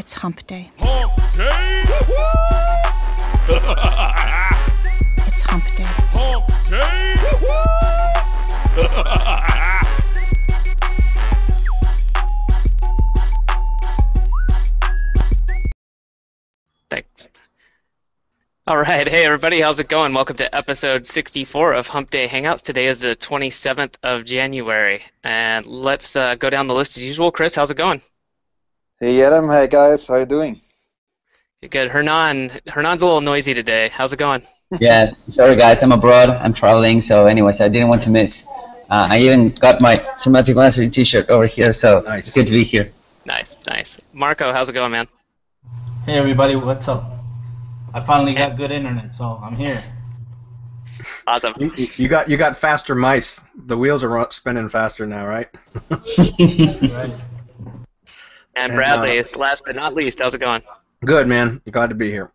It's hump day. Hump day! It's hump day. Hump day! Thanks. All right, hey everybody, how's it going? Welcome to episode 64 of Hump Day Hangouts. Today is the 27th of January, and let's go down the list as usual. Chris, how's it going? Hey Adam, hey guys, how you doing? Good. Hernan's a little noisy today. How's it going? Yeah, sorry guys, I'm abroad, I'm traveling, so anyways, I didn't want to miss. I even got my Semantic Mastery t-shirt over here, so Nice. It's good to be here. Nice, nice. Marco, how's it going, man? Hey everybody, what's up? I finally got good internet, so I'm here. Awesome. You got faster mice. The wheels are spinning faster now, right? Right. And Bradley, last but not least, how's it going? Good, man. Glad to be here.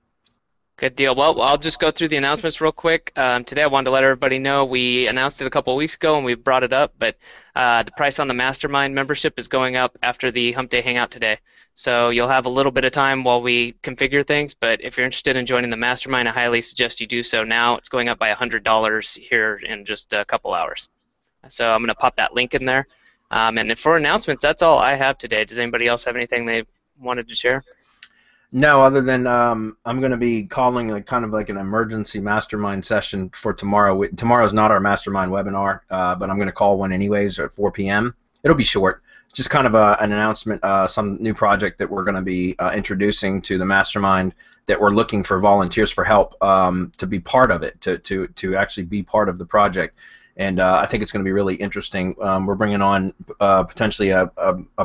Good deal. Well, I'll just go through the announcements real quick. Today I wanted to let everybody know we announced it a couple of weeks ago and we brought it up, but the price on the Mastermind membership is going up after the Hump Day Hangout today. So you'll have a little bit of time while we configure things, but if you're interested in joining the Mastermind, I highly suggest you do so now. It's going up by $100 here in just a couple hours. So I'm going to pop that link in there. And for announcements, that's all I have today. Does anybody else have anything they wanted to share? No, other than I'm going to be calling kind of like an emergency mastermind session for tomorrow. Tomorrow's not our mastermind webinar, but I'm going to call one anyways at 4 p.m. It'll be short. It's just kind of an announcement, some new project that we're going to be introducing to the mastermind that we're looking for volunteers for help to be part of it, to actually be part of the project. And I think it's going to be really interesting. We're bringing on potentially a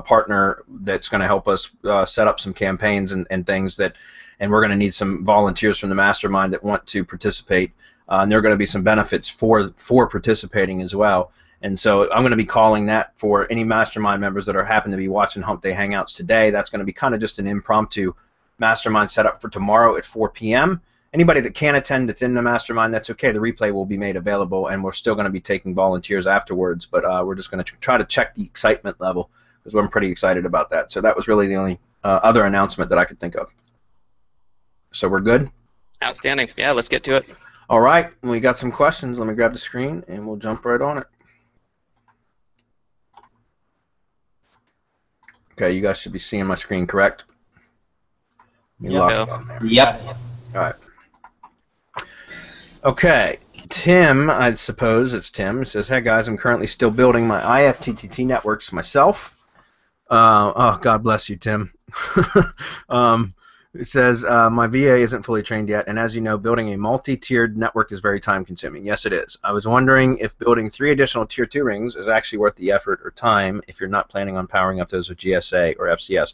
partner that's going to help us set up some campaigns and things and we're going to need some volunteers from the mastermind that want to participate. And there are going to be some benefits for participating as well. And so I'm going to be calling that for any mastermind members that happen to be watching Hump Day Hangouts today. That's going to be kind of just an impromptu mastermind setup for tomorrow at 4 p.m. Anybody that can't attend that's in the mastermind, that's okay. The replay will be made available, and we're still going to be taking volunteers afterwards, but we're just going to try to check the excitement level because I'm pretty excited about that. So that was really the only other announcement that I could think of. So we're good? Outstanding. Yeah, let's get to it. All right. We got some questions. Let me grab the screen, and we'll jump right on it. Okay, you guys should be seeing my screen, correct? Let me lock it on there. Yep. All right. Okay, Tim, I suppose it's Tim, says, hey guys, I'm currently still building my IFTTT networks myself. Oh, God bless you, Tim. It says, my VA isn't fully trained yet, and as you know, building a multi-tiered network is very time-consuming. Yes, it is. I was wondering if building 3 additional Tier 2 rings is actually worth the effort or time if you're not planning on powering up those with GSA or FCS.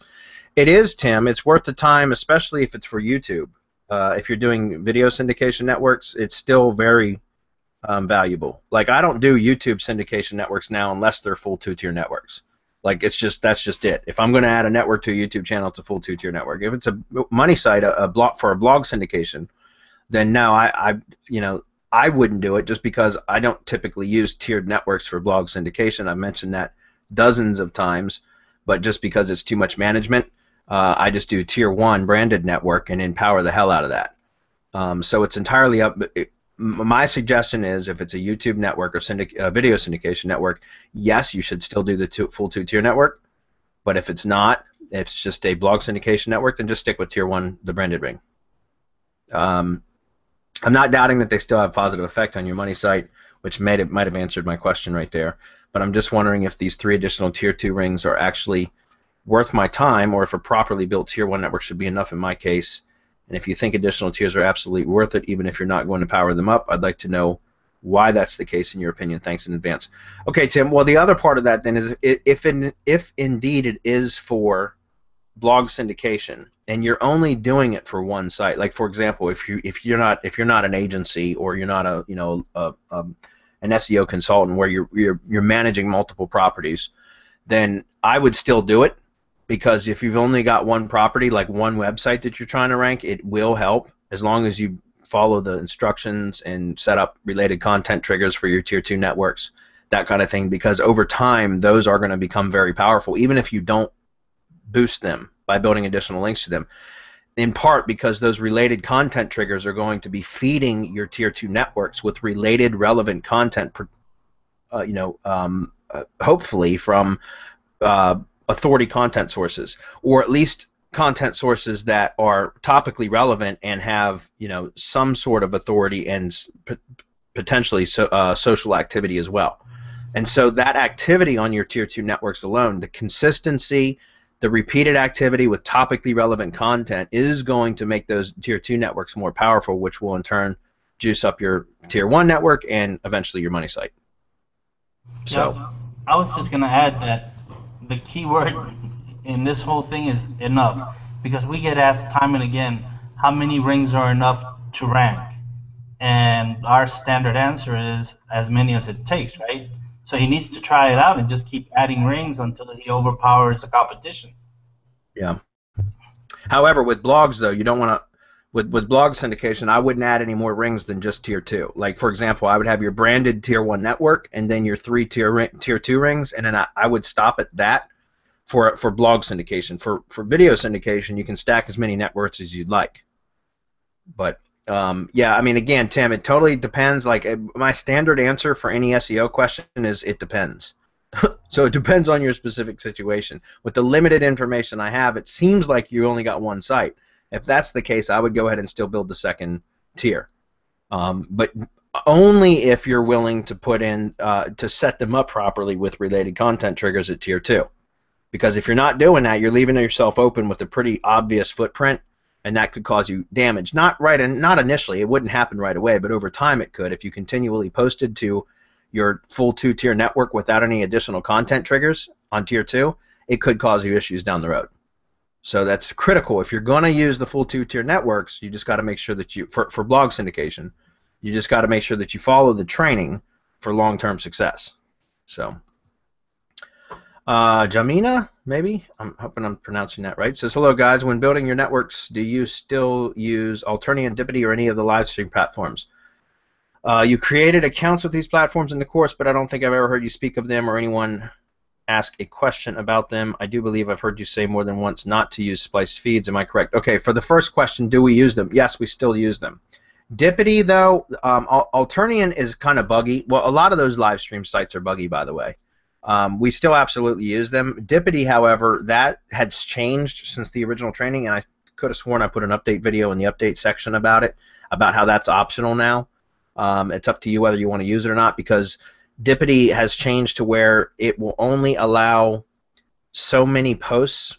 It is, Tim. It's worth the time, especially if it's for YouTube. If you're doing video syndication networks, it's still very valuable. Like, I don't do YouTube syndication networks now unless they're full 2-tier networks. Like, that's just it. If I'm going to add a network to a YouTube channel, it's a full 2-tier network. If it's a money site, a blog for a blog syndication, then no, I wouldn't do it just because I don't typically use tiered networks for blog syndication. I've mentioned that dozens of times, but just because it's too much management, I just do Tier 1 branded network and then power the hell out of that. So it's entirely up. My suggestion is if it's a YouTube network or video syndication network, yes, you should still do the full 2-tier network. But if it's not, if it's just a blog syndication network, then just stick with Tier 1, the branded ring. I'm not doubting that they still have positive effect on your money site, which might have answered my question right there. But I'm just wondering if these 3 additional Tier 2 rings are actually worth my time, or if a properly built Tier 1 network should be enough in my case. And if you think additional tiers are absolutely worth it, even if you're not going to power them up, I'd like to know why that's the case in your opinion. Thanks in advance. Okay, Tim, well, the other part of that then is if indeed it is for blog syndication and you're only doing it for one site, like for example, if you're not an agency or you're not an SEO consultant where you're managing multiple properties, then I would still do it. Because if you've only got one property, like one website that you're trying to rank, it will help as long as you follow the instructions and set up related content triggers for your Tier 2 networks, that kind of thing, because over time those are going to become very powerful. Even if you don't boost them by building additional links to them. In part because those related content triggers are going to be feeding your tier 2 networks with related relevant content, hopefully from authority content sources, or at least content sources that are topically relevant and have some sort of authority and potentially social activity as well. And so that activity on your tier 2 networks alone, the consistency, the repeated activity with topically relevant content is going to make those tier 2 networks more powerful, which will in turn juice up your tier 1 network and eventually your money site. So yeah, I was just going to add that the key word in this whole thing is enough, because we get asked time and again how many rings are enough to rank, and our standard answer is as many as it takes, right? So he needs to try it out and just keep adding rings until he overpowers the competition. Yeah. However, with blogs though, you don't want to. With blog syndication, I wouldn't add any more rings than just tier 2. Like for example, I would have your branded tier 1 network and then your 3 tier 2 rings, and then I would stop at that for blog syndication. For video syndication, you can stack as many networks as you'd like. But yeah, I mean, again, Tim, it totally depends. Like my standard answer for any SEO question is it depends. So it depends on your specific situation. With the limited information I have, it seems like you only got one site. If that's the case, I would go ahead and still build the second tier. But only if you're willing to put in, to set them up properly with related content triggers at tier 2. Because if you're not doing that, you're leaving yourself open with a pretty obvious footprint, and that could cause you damage. Not initially, it wouldn't happen right away, but over time it could. If you continually posted to your full 2-tier network without any additional content triggers on tier 2, it could cause you issues down the road. So that's critical. If you're going to use the full 2-tier networks, you just got to make sure that you, for blog syndication, you just got to make sure that you follow the training for long-term success. So, Jamina, maybe? I'm hoping I'm pronouncing that right. Says, hello guys, when building your networks, do you still use Alternion, Dipity, or any of the live stream platforms? You created accounts with these platforms in the course, but I don't think I've ever heard you speak of them or anyone ask a question about them. I do believe I've heard you say more than once not to use spliced feeds. Am I correct? Okay, for the first question, do we use them? Yes, we still use them. Dipity, though, Alternion is kind of buggy. Well, a lot of those live stream sites are buggy, by the way. We still absolutely use them. Dipity, however, that has changed since the original training, and I could have sworn I put an update video in the update section about it, about how that's optional now. It's up to you whether you want to use it or not, because Dipity has changed to where it will only allow so many posts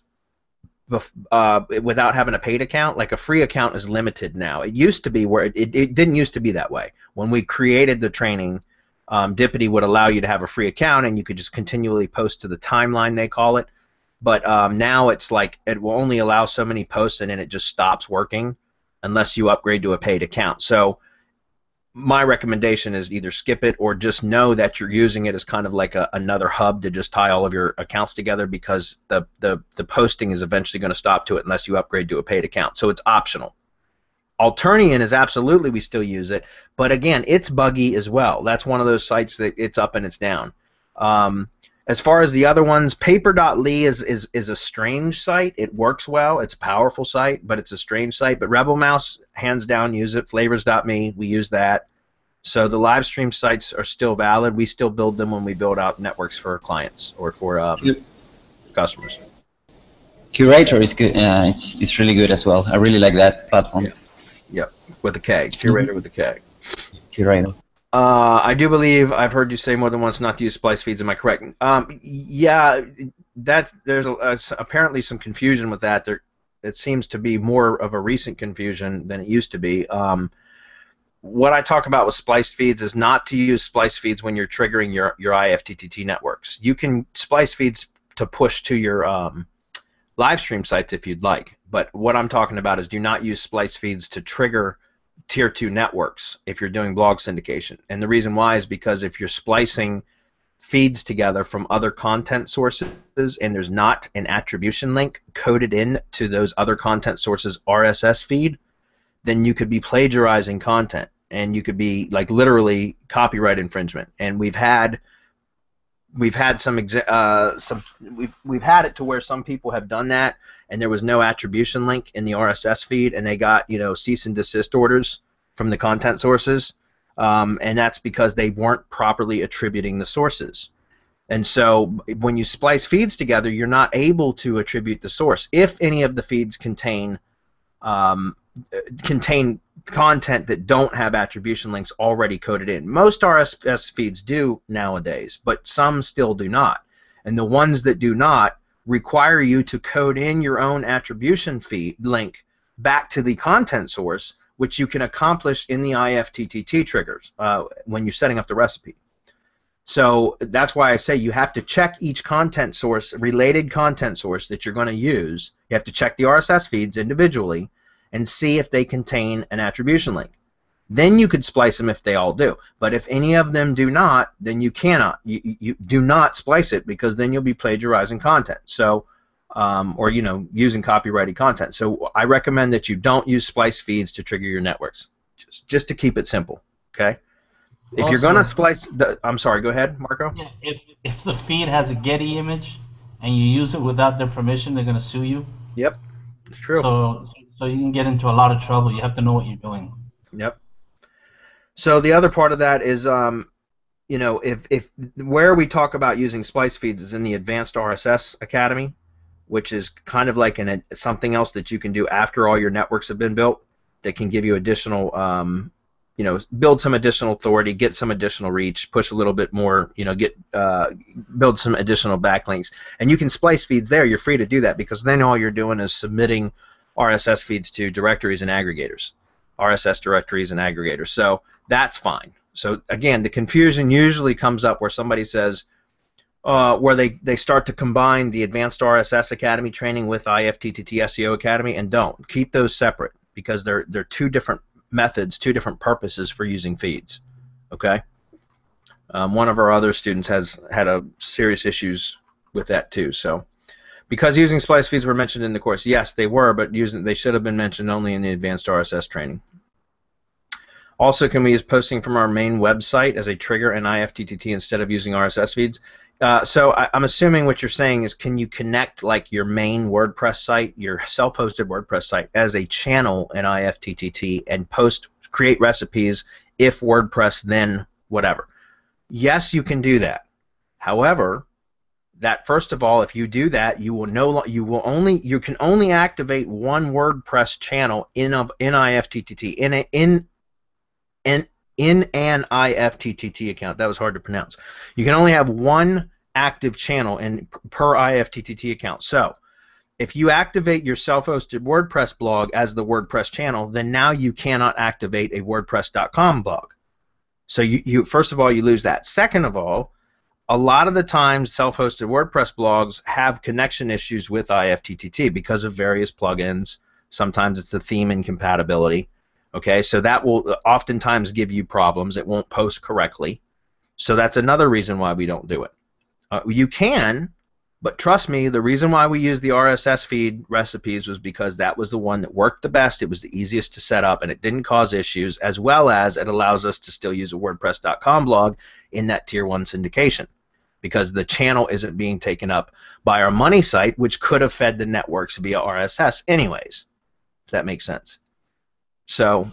without having a paid account. Like a free account is limited now. It used to be where it didn't used to be that way. When we created the training, Dipity would allow you to have a free account and you could just continually post to the timeline, they call it. But now it's like it will only allow so many posts and then it just stops working unless you upgrade to a paid account. So my recommendation is either skip it or just know that you're using it as kind of like another hub to just tie all of your accounts together, because the posting is eventually going to stop to it unless you upgrade to a paid account. So it's optional. Alternion is absolutely, we still use it, but again, it's buggy as well. That's one of those sites that it's up and it's down. As far as the other ones, Paper.li is a strange site. It works well. It's a powerful site, but it's a strange site. But Rebel Mouse, hands down, use it. Flavors.me, we use that. So the live stream sites are still valid. We still build them when we build out networks for clients or for customers. Curator is good. It's really good as well. I really like that platform. Yeah. Yep, with a K. Curator with a K. Curator. I do believe I've heard you say more than once not to use splice feeds. Am I correct? Yeah, there's apparently some confusion with that. It seems to be more of a recent confusion than it used to be. What I talk about with splice feeds is not to use splice feeds when you're triggering your IFTTT networks. You can splice feeds to push to your live stream sites if you'd like, but what I'm talking about is do not use splice feeds to trigger tier 2 networks if you're doing blog syndication. And the reason why is because if you're splicing feeds together from other content sources and there's not an attribution link coded in to those other content sources RSS feed, then you could be plagiarizing content and you could be like literally copyright infringement. And we've had we've had it to where some people have done that, and there was no attribution link in the RSS feed, and they got, you know, cease and desist orders from the content sources, and that's because they weren't properly attributing the sources. And so when you splice feeds together, you're not able to attribute the source if any of the feeds contain content that don't have attribution links already coded in. Most RSS feeds do nowadays, but some still do not. And the ones that do not require you to code in your own attribution feed link back to the content source, which you can accomplish in the IFTTT triggers when you're setting up the recipe. So that's why I say you have to check each content source, related content source that you're going to use. You have to check the RSS feeds individually and see if they contain an attribution link. Then you could splice them if they all do. But if any of them do not, then you cannot. You do not splice it, because then you'll be plagiarizing content. So, or, you know, using copyrighted content. So I recommend that you don't use splice feeds to trigger your networks, just to keep it simple. Okay. If Also, you're going to splice, I'm sorry, go ahead, Marco. Yeah, if the feed has a Getty image and you use it without their permission, they're going to sue you. Yep, it's true. So you can get into a lot of trouble. You have to know what you're doing. Yep. So the other part of that is, you know, if where we talk about using splice feeds is in the Advanced RSS Academy, which is kind of like something else that you can do after all your networks have been built that can give you additional you know, build some additional authority, get some additional reach, push a little bit more, you know, build some additional backlinks. And you can splice feeds there. You're free to do that, because then all you're doing is submitting RSS feeds to directories and aggregators, RSS directories and aggregators. So that's fine. So again, the confusion usually comes up where somebody says, where they start to combine the Advanced RSS Academy training with IFTTT SEO Academy, and don't. Keep those separate, because they're two different methods, two different purposes for using feeds. Okay. One of our other students has had serious issues with that too. So, because using splice feeds were mentioned in the course, yes, they were, but they should have been mentioned only in the Advanced RSS training. Also, can we use posting from our main website as a trigger in IFTTT instead of using RSS feeds? So I'm assuming what you're saying is, can you connect like your main WordPress site, your self-hosted WordPress site, as a channel in IFTTT and create recipes if WordPress then whatever? Yes, you can do that. However, that first of all, if you do that, you can only activate one WordPress channel in IFTTT in an IFTTT account. That was hard to pronounce. You can only have one active channel per IFTTT account. So if you activate your self-hosted WordPress blog as the WordPress channel, then now you cannot activate a WordPress.com blog. So you first of all, you lose that. Second of all, a lot of the times self-hosted WordPress blogs have connection issues with IFTTT because of various plugins. Sometimes it's the theme incompatibility. Okay, so that will oftentimes give you problems. It won't post correctly. So that's another reason why we don't do it. You can, but trust me, the reason why we use the RSS feed recipes was because that was the one that worked the best. It was the easiest to set up, and it didn't cause issues, as well as it allows us to still use a WordPress.com blog in that Tier 1 syndication, because the channel isn't being taken up by our money site, which could have fed the networks via RSS anyways, if that makes sense. So,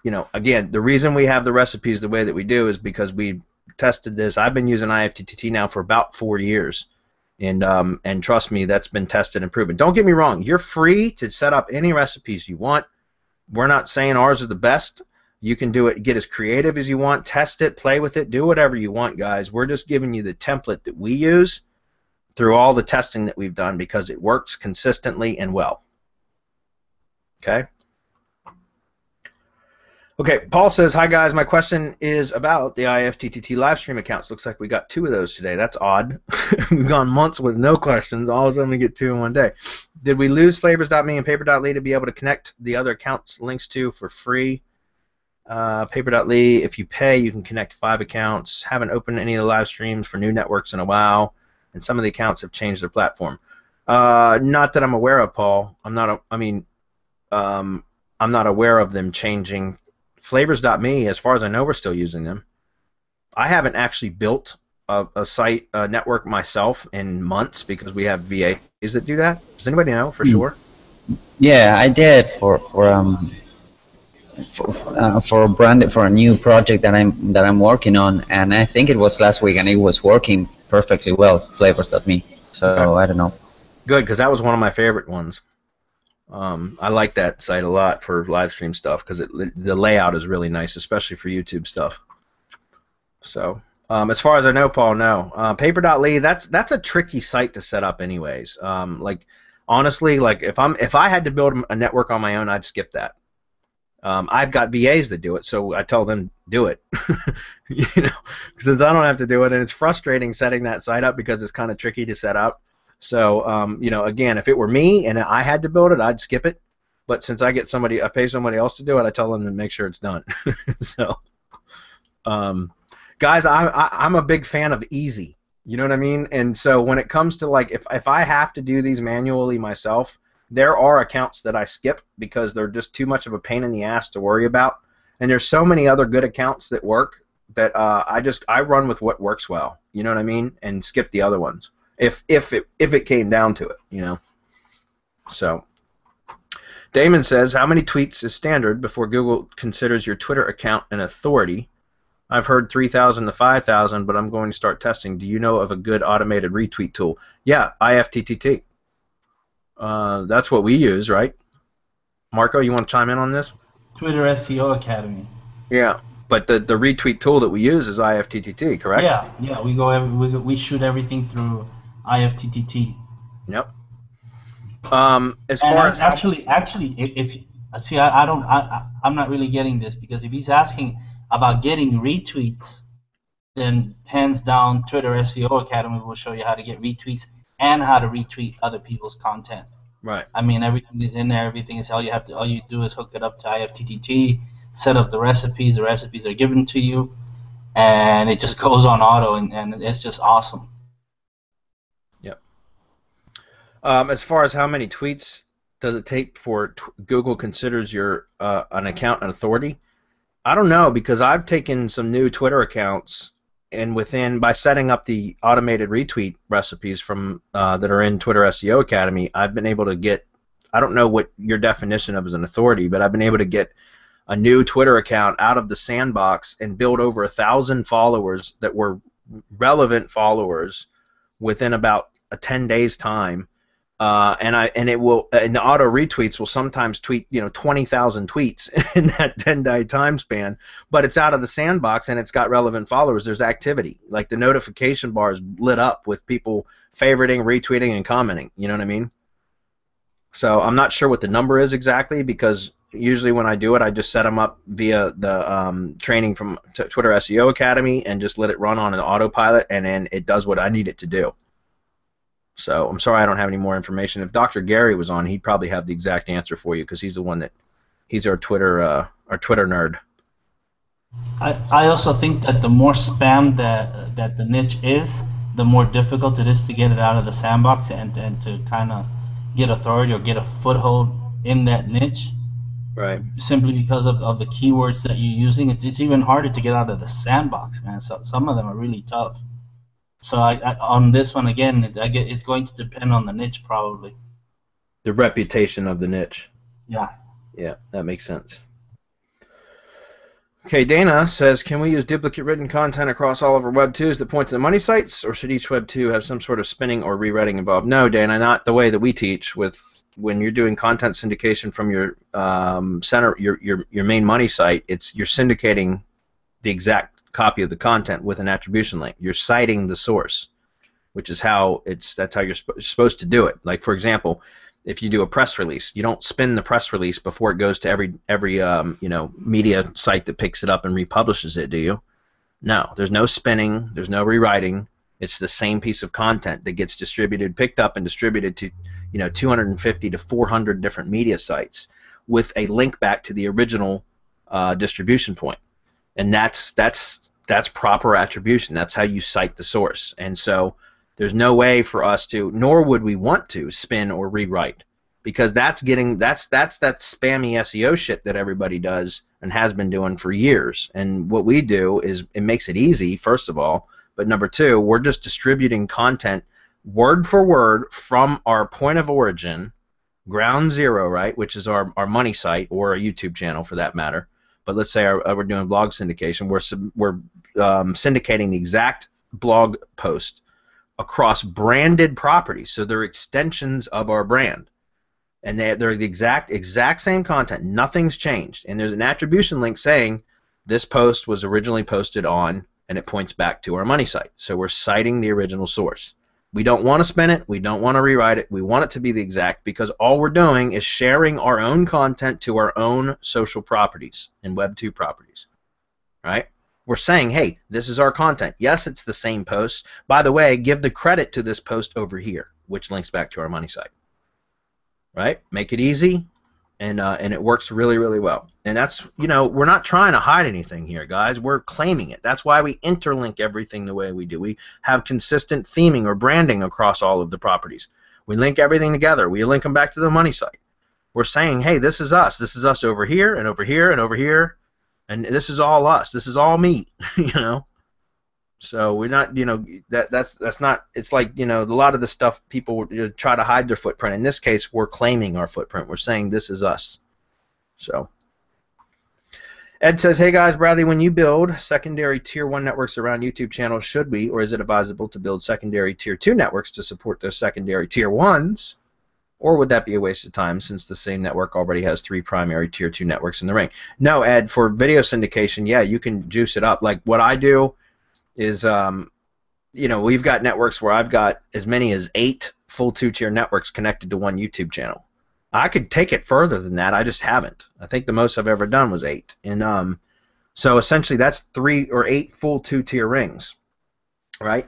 you know, again, the reason we have the recipes the way that we do is because we tested this. I've been using IFTTT now for about 4 years, and trust me, that's been tested and proven. Don't get me wrong, you're free to set up any recipes you want. We're not saying ours are the best. You can do it, get as creative as you want, test it, play with it, do whatever you want, guys. We're just giving you the template that we use through all the testing that we've done, because it works consistently and well. Okay? Okay, Paul says, hi guys, my question is about the IFTTT live stream accounts. Looks like we got 2 of those today. That's odd. We've gone months with no questions. All of a sudden we get 2 in one day. Did we lose flavors.me and Paper.li to be able to connect the other accounts links to for free? Paper.li, if you pay, you can connect 5 accounts. Haven't opened any of the live streams for new networks in a while, and some of the accounts have changed their platform. Not that I'm aware of, Paul. I'm not aware of them changing. Flavors.me, as far as I know, we're still using them. I haven't actually built a site network myself in months, because we have VA that do that? Does anybody know for sure? Yeah, I did for a new project that I'm working on, and I think it was last week, and it was working perfectly well. Flavors.me. So Okay. I don't know. Good, because that was one of my favorite ones. I like that site a lot for live stream stuff because the layout is really nice, especially for YouTube stuff. So, as far as I know, Paul, no. Paper.li, that's a tricky site to set up, anyways. Like, honestly, like if I had to build a network on my own, I'd skip that. I've got VAs that do it, so I tell them do it. You know, since I don't have to do it, and it's frustrating setting that site up because it's kind of tricky to set up. So, you know, again, if it were me and I had to build it, I'd skip it. But since I pay somebody else to do it, I tell them to make sure it's done. So, guys, I'm a big fan of easy. You know what I mean? And so when it comes to like, if I have to do these manually myself, there are accounts that I skip because they're just too much of a pain in the ass to worry about. And there's so many other good accounts that work that I run with what works well. You know what I mean? And skip the other ones. If it came down to it, you know. So, Damon says, how many tweets is standard before Google considers your Twitter account an authority? I've heard 3,000 to 5,000, but I'm going to start testing. Do you know of a good automated retweet tool? Yeah, IFTTT. That's what we use, right? Marco, you want to chime in on this? Twitter SEO Academy. Yeah, but the retweet tool that we use is IFTTT, correct? Yeah. We shoot everything through IFTTT. Yep. As far as actually, if see, I'm not really getting this, because if he's asking about getting retweets, then hands down, Twitter SEO Academy will show you how to get retweets and how to retweet other people's content. Right. I mean, everything is in there. Everything is all you do is hook it up to IFTTT, set up the recipes. The recipes are given to you, and it just goes on auto, and it's just awesome. Yep. As far as how many tweets does it take before Google considers your an account an authority, I don't know, because I've taken some new Twitter accounts, and by setting up the automated retweet recipes from that are in Twitter SEO Academy, I've been able to get, I don't know what your definition of as an authority, but I've been able to get a new Twitter account out of the sandbox and build over 1,000 followers that were relevant followers within about 10 days time. And the auto retweets will sometimes tweet 20,000 tweets in that 10-day time span, but it's out of the sandbox and it's got relevant followers. There's activity, like the notification bar is lit up with people favoriting, retweeting, and commenting. You know what I mean? So I'm not sure what the number is exactly, because usually when I do it, I just set them up via the training from Twitter SEO Academy and just let it run on an autopilot, and then it does what I need it to do. So I'm sorry I don't have any more information. If Dr. Gary was on, he'd probably have the exact answer for you, because he's the one he's our Twitter nerd. I also think that the more spam that the niche is, the more difficult it is to get it out of the sandbox and to kind of get authority or get a foothold in that niche. Right. Simply because of the keywords that you're using, it's even harder to get out of the sandbox, man. So some of them are really tough. So on this one again, it's going to depend on the niche probably. The reputation of the niche. Yeah. Yeah, that makes sense. Okay, Dana says, can we use duplicate written content across all of our Web 2s that point to the money sites, or should each Web 2 have some sort of spinning or rewriting involved? No, Dana, not the way that we teach. When you're doing content syndication from your your main money site, you're syndicating the exact copy of the content with an attribution link. You're citing the source, which is that's how you're supposed to do it. Like, for example, if you do a press release, you don't spin the press release before it goes to every media site that picks it up and republishes it, do you? No, there's no spinning, there's no rewriting. It's the same piece of content that gets picked up and distributed to 250 to 400 different media sites with a link back to the original distribution point. And that's proper attribution. That's how you cite the source. And so there's no way for us to, nor would we want to, spin or rewrite, because that's that spammy SEO shit that everybody does and has been doing for years. And what we do is it makes it easy, first of all, but number two, we're just distributing content word for word from our point of origin, ground zero, right, which is our money site or a YouTube channel for that matter. But let's say we're doing blog syndication. We're syndicating the exact blog post across branded properties, so they're extensions of our brand, and they're the exact same content. Nothing's changed, and there's an attribution link saying this post was originally posted on, and it points back to our money site. So we're citing the original source. We don't want to spin it. We don't want to rewrite it. We want it to be the exact, because all we're doing is sharing our own content to our own social properties and Web 2 properties, right? We're saying, hey, this is our content. Yes, it's the same post. By the way, give the credit to this post over here, which links back to our money site, right? Make it easy, and it works really, really well. And that's, we're not trying to hide anything here, guys. We're claiming it. That's why we interlink everything the way we do. We have consistent theming or branding across all of the properties. We link everything together. We link them back to the money site. We're saying, hey, this is us. This is us over here and over here and over here, and this is all us. This is all me, So we're not, that's not. It's like, a lot of the stuff people try to hide their footprint. In this case, we're claiming our footprint. We're saying this is us. So Ed says, hey guys, Bradley, when you build secondary tier 1 networks around YouTube channels, should we, or is it advisable to build secondary tier 2 networks to support those secondary tier 1s? Or would that be a waste of time since the same network already has 3 primary tier 2 networks in the ring? No, Ed, for video syndication, yeah, you can juice it up. Like what I do is, we've got networks where I've got as many as 8 full 2-tier networks connected to one YouTube channel. I could take it further than that. I just haven't. I think the most I've ever done was 8. And so essentially that's 3 or 8 full 2-tier rings, right?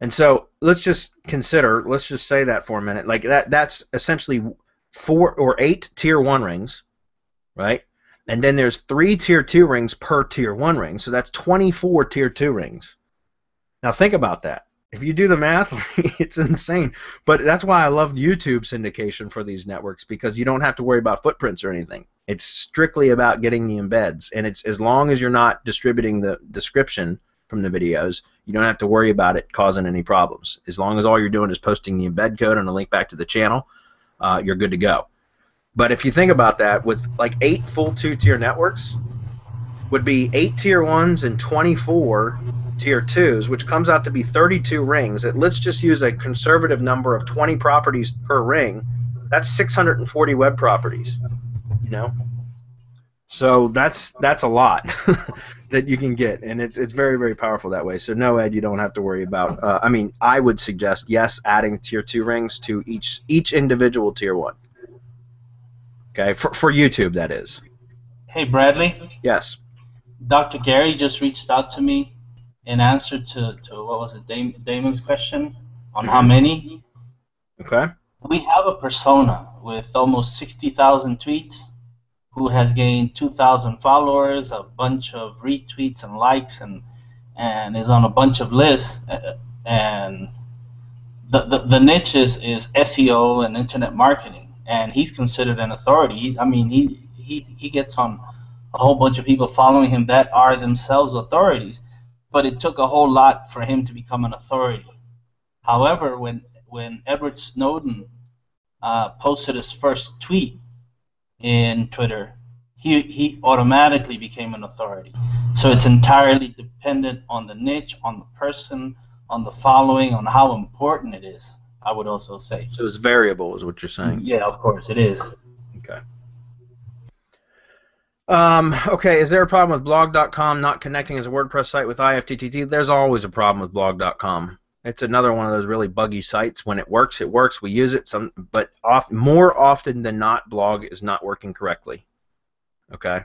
And so let's just say that for a minute. Like that's essentially 4 or 8 tier 1 rings, right? And then there's 3 tier 2 rings per tier 1 ring. So that's 24 tier 2 rings. Now think about that. If you do the math, it's insane. But that's why I love YouTube syndication for these networks, because you don't have to worry about footprints or anything. It's strictly about getting the embeds. And it's as long as you're not distributing the description from the videos, you don't have to worry about it causing any problems. As long as all you're doing is posting the embed code and a link back to the channel, you're good to go. But if you think about that, with like 8 full 2-tier networks, would be 8 tier 1s and 24 tier 2s, which comes out to be 32 rings. Let's just use a conservative number of 20 properties per ring. That's 640 web properties, So that's a lot that you can get, and it's very, very powerful that way. So no, Ed, you don't have to worry about. I would suggest, yes, adding tier 2 rings to each individual tier 1. Okay, for YouTube, that is. Hey, Bradley. Yes. Dr. Gary just reached out to me in answer to what was it, Damon's question on how many. Okay. We have a persona with almost 60,000 tweets who has gained 2,000 followers, a bunch of retweets and likes, and is on a bunch of lists. And the niche is SEO and internet marketing, and he's considered an authority. He gets on a whole bunch of people following him that are themselves authorities, but it took a whole lot for him to become an authority. However, when Edward Snowden posted his first tweet in Twitter, he automatically became an authority. So it's entirely dependent on the niche, on the person, on the following, on how important it is, I would also say. So it's variable is what you're saying. Yeah, of course it is. Okay. Okay, is there a problem with blog.com not connecting as a WordPress site with IFTTT? There's always a problem with blog.com. It's another one of those really buggy sites. When it works, it works. We use it, but more often than not, blog is not working correctly. Okay?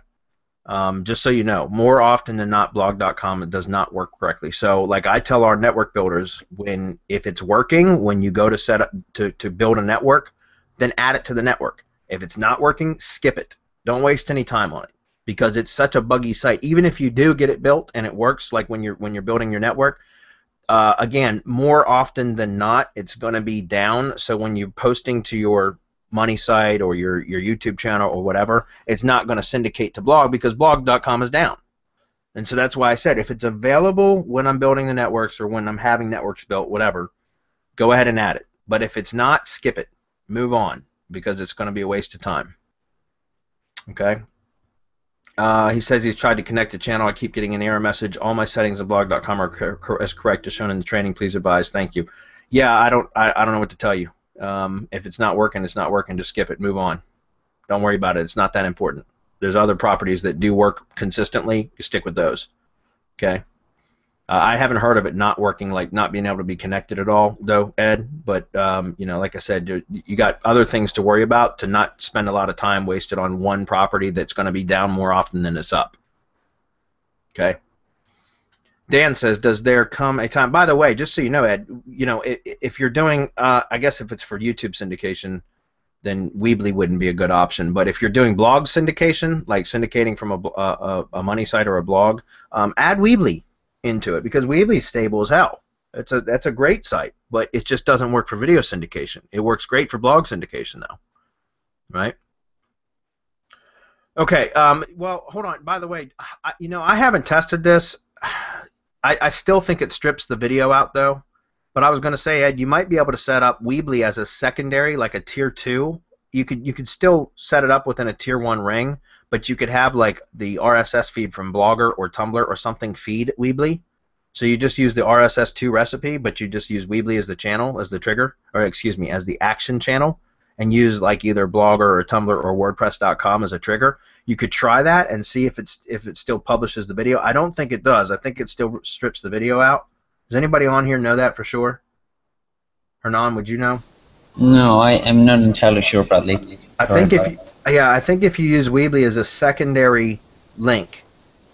Just so you know, more often than not, blog.com, it does not work correctly. So, like I tell our network builders, if it's working, when you go to set up to build a network, then add it to the network. If it's not working, skip it. Don't waste any time on it, because it's such a buggy site. Even if you do get it built and it works, like when you're building your network, again, more often than not, it's going to be down. So when you're posting to your money site or your YouTube channel or whatever, it's not going to syndicate to blog because blog.com is down. And so that's why I said if it's available when I'm building the networks or when I'm having networks built, whatever, go ahead and add it. But if it's not, skip it. Move on, because it's going to be a waste of time. Okay? He says he's tried to connect the channel. I keep getting an error message. All my settings on blog.com are as correct as shown in the training. Please advise. Thank you. Yeah, I don't know what to tell you. If it's not working, it's not working. Just skip it. Move on. Don't worry about it. It's not that important. There's other properties that do work consistently. You stick with those. Okay? I haven't heard of it not working, like not being able to be connected at all, though, Ed. But you know, like I said, you got other things to worry about, to not spend a lot of time wasted on one property that's going to be down more often than it's up. Okay. Dan says, does there come a time? By the way, just so you know, Ed, you know, if you're doing, I guess if it's for YouTube syndication, then Weebly wouldn't be a good option. But if you're doing blog syndication, like syndicating from a money site or a blog, add Weebly into it, because Weebly's stable as hell. That's a great site, but it just doesn't work for video syndication. It works great for blog syndication, though. Right? Okay. Well, hold on. By the way, you know, I haven't tested this. I still think it strips the video out, though. But I was going to say, Ed, you might be able to set up Weebly as a secondary, like a tier 2. You could still set it up within a tier 1 ring, but you could have like the RSS feed from Blogger or Tumblr or something feed Weebly. So you just use the RSS2 recipe, but you just use Weebly as the channel, as the trigger, or excuse me, as the action channel, and use like either Blogger or Tumblr or WordPress.com as a trigger. You could try that and see if it still publishes the video. I don't think it does. I think it still strips the video out. Does anybody on here know that for sure? Hernan, would you know? No, I am not entirely sure, Bradley. I think if you use Weebly as a secondary link,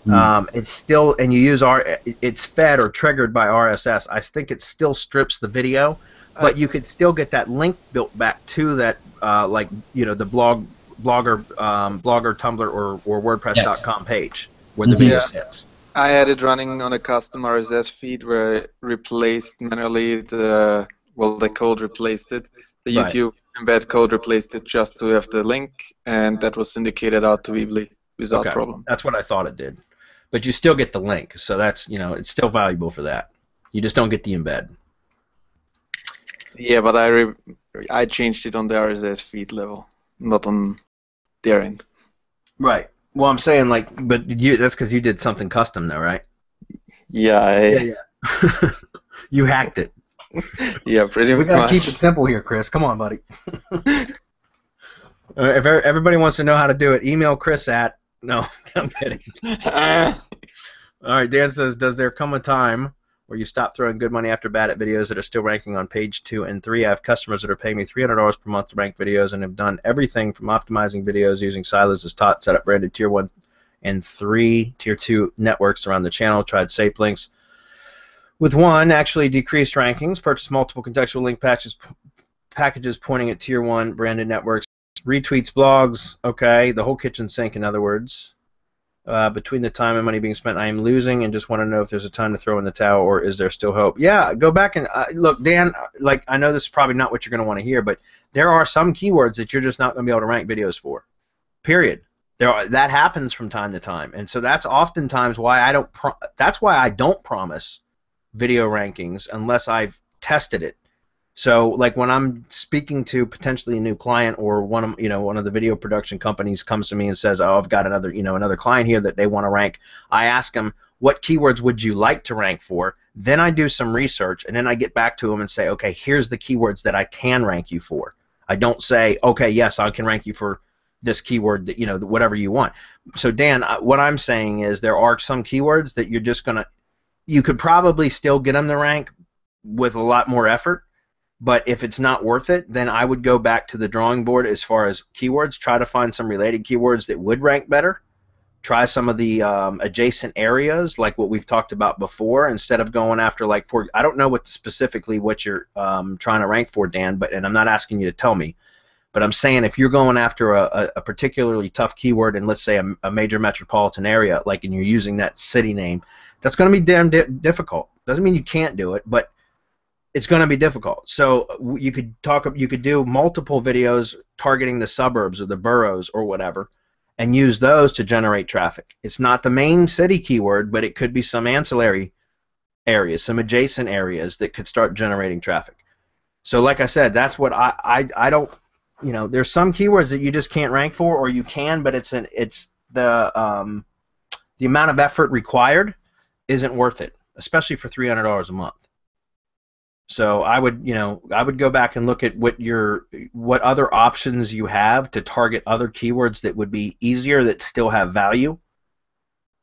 it's still, and you use it's fed or triggered by RSS. I think it still strips the video, but you could still get that link built back to that, like, you know, the Blogger, Tumblr, or WordPress.com page where the video sits. I had it running on a custom RSS feed where it replaced manually the code replaced it. The YouTube embed code replaced it just to have the link, and that was syndicated out to Weebly without problem. That's what I thought it did. But you still get the link, so that's, you know, it's still valuable for that. You just don't get the embed. Yeah, but I changed it on the RSS feed level, not on their end. Right. Well, I'm saying, like, but that's because you did something custom, though, right? Yeah. You hacked it. Yeah, pretty much. We gotta keep it simple here, Chris. Come on, buddy. If everybody wants to know how to do it, email Chris at. No, I'm kidding. All right, Dan says, does there come a time where you stop throwing good money after bad at videos that are still ranking on page 2 and 3? I have customers that are paying me $300 per month to rank videos and have done everything from optimizing videos using silos as taught, set up branded tier 1 and 3, tier 2 networks around the channel, tried safe links. With one, actually decreased rankings, purchased multiple contextual link packages pointing at tier 1 branded networks, retweets blogs, okay, the whole kitchen sink, in other words. Between the time and money being spent, I am losing and just want to know if there's a time to throw in the towel or is there still hope. Yeah, go back and look, Dan, like, I know this is probably not what you're going to want to hear, but there are some keywords that you're just not going to be able to rank videos for, period. That happens from time to time, and so that's oftentimes why I don't promise video rankings unless I've tested it. So, like, when I'm speaking to potentially a new client, or one of the video production companies comes to me and says, "Oh, I've got another client here that they want to rank," I ask them, "What keywords would you like to rank for?" Then I do some research, and then I get back to them and say, "Okay, here's the keywords that I can rank you for." I don't say, "Okay, yes, I can rank you for this keyword, that whatever you want." So, Dan, what I'm saying is there are some keywords that you could probably still get them to rank with a lot more effort, but if it's not worth it, then I would go back to the drawing board as far as keywords, try to find some related keywords that would rank better, try some of the adjacent areas like what we've talked about before, instead of going after, like, I don't know specifically what you're trying to rank for, Dan, and I'm not asking you to tell me, but I'm saying if you're going after a particularly tough keyword in, let's say, a major metropolitan area, like, and you're using that city name, that's going to be damn difficult. Doesn't mean you can't do it, but it's going to be difficult. So you could do multiple videos targeting the suburbs or the boroughs or whatever, and use those to generate traffic. It's not the main city keyword, but it could be some ancillary areas, some adjacent areas that could start generating traffic. So like I said, that's what I don't, you know, there's some keywords that you just can't rank for, or you can, but it's the amount of effort required isn't worth it, especially for $300 a month. So I would go back and look at what other options you have to target other keywords that would be easier that still have value,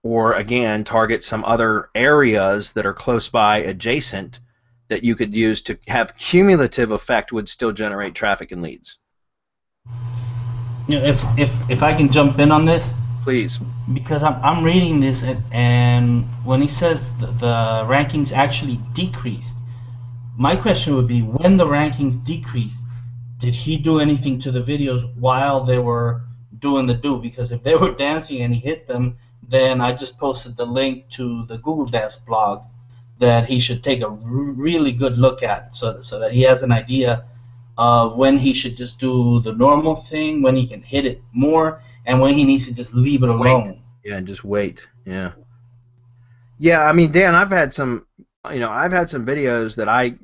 or again target some other areas that are close by, adjacent, that you could use to have cumulative effect would still generate traffic and leads. You know, if I can jump in on this, please. Because I'm reading this, and when he says the rankings actually decreased, my question would be, when the rankings decreased, did he do anything to the videos while they were doing the do? Because if they were dancing and he hit them, then I just posted the link to the Google Dance blog that he should take a really good look at, so that he has an idea of when he should just do the normal thing, when he can hit it more, and when he needs to just leave it alone. Wait. Yeah, and just wait. Yeah. Yeah, I mean, Dan, I've had some videos that I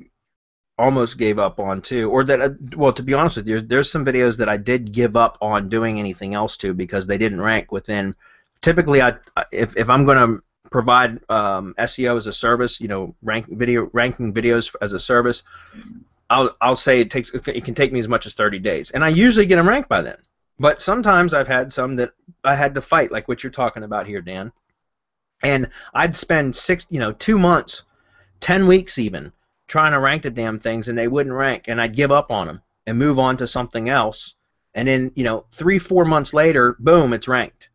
almost gave up on too, or that, well, to be honest with you, there's some videos that I did give up on doing anything else to because they didn't rank within. Typically, if I'm going to provide SEO as a service, you know, ranking videos as a service, I'll say it can take me as much as 30 days, and I usually get them ranked by then. But sometimes I've had some that I had to fight, like what you're talking about here, Dan. And I'd spend 2 months, 10 weeks even, trying to rank the damn things, and they wouldn't rank, and I'd give up on them and move on to something else. And then, 3-4 months later, boom, it's ranked.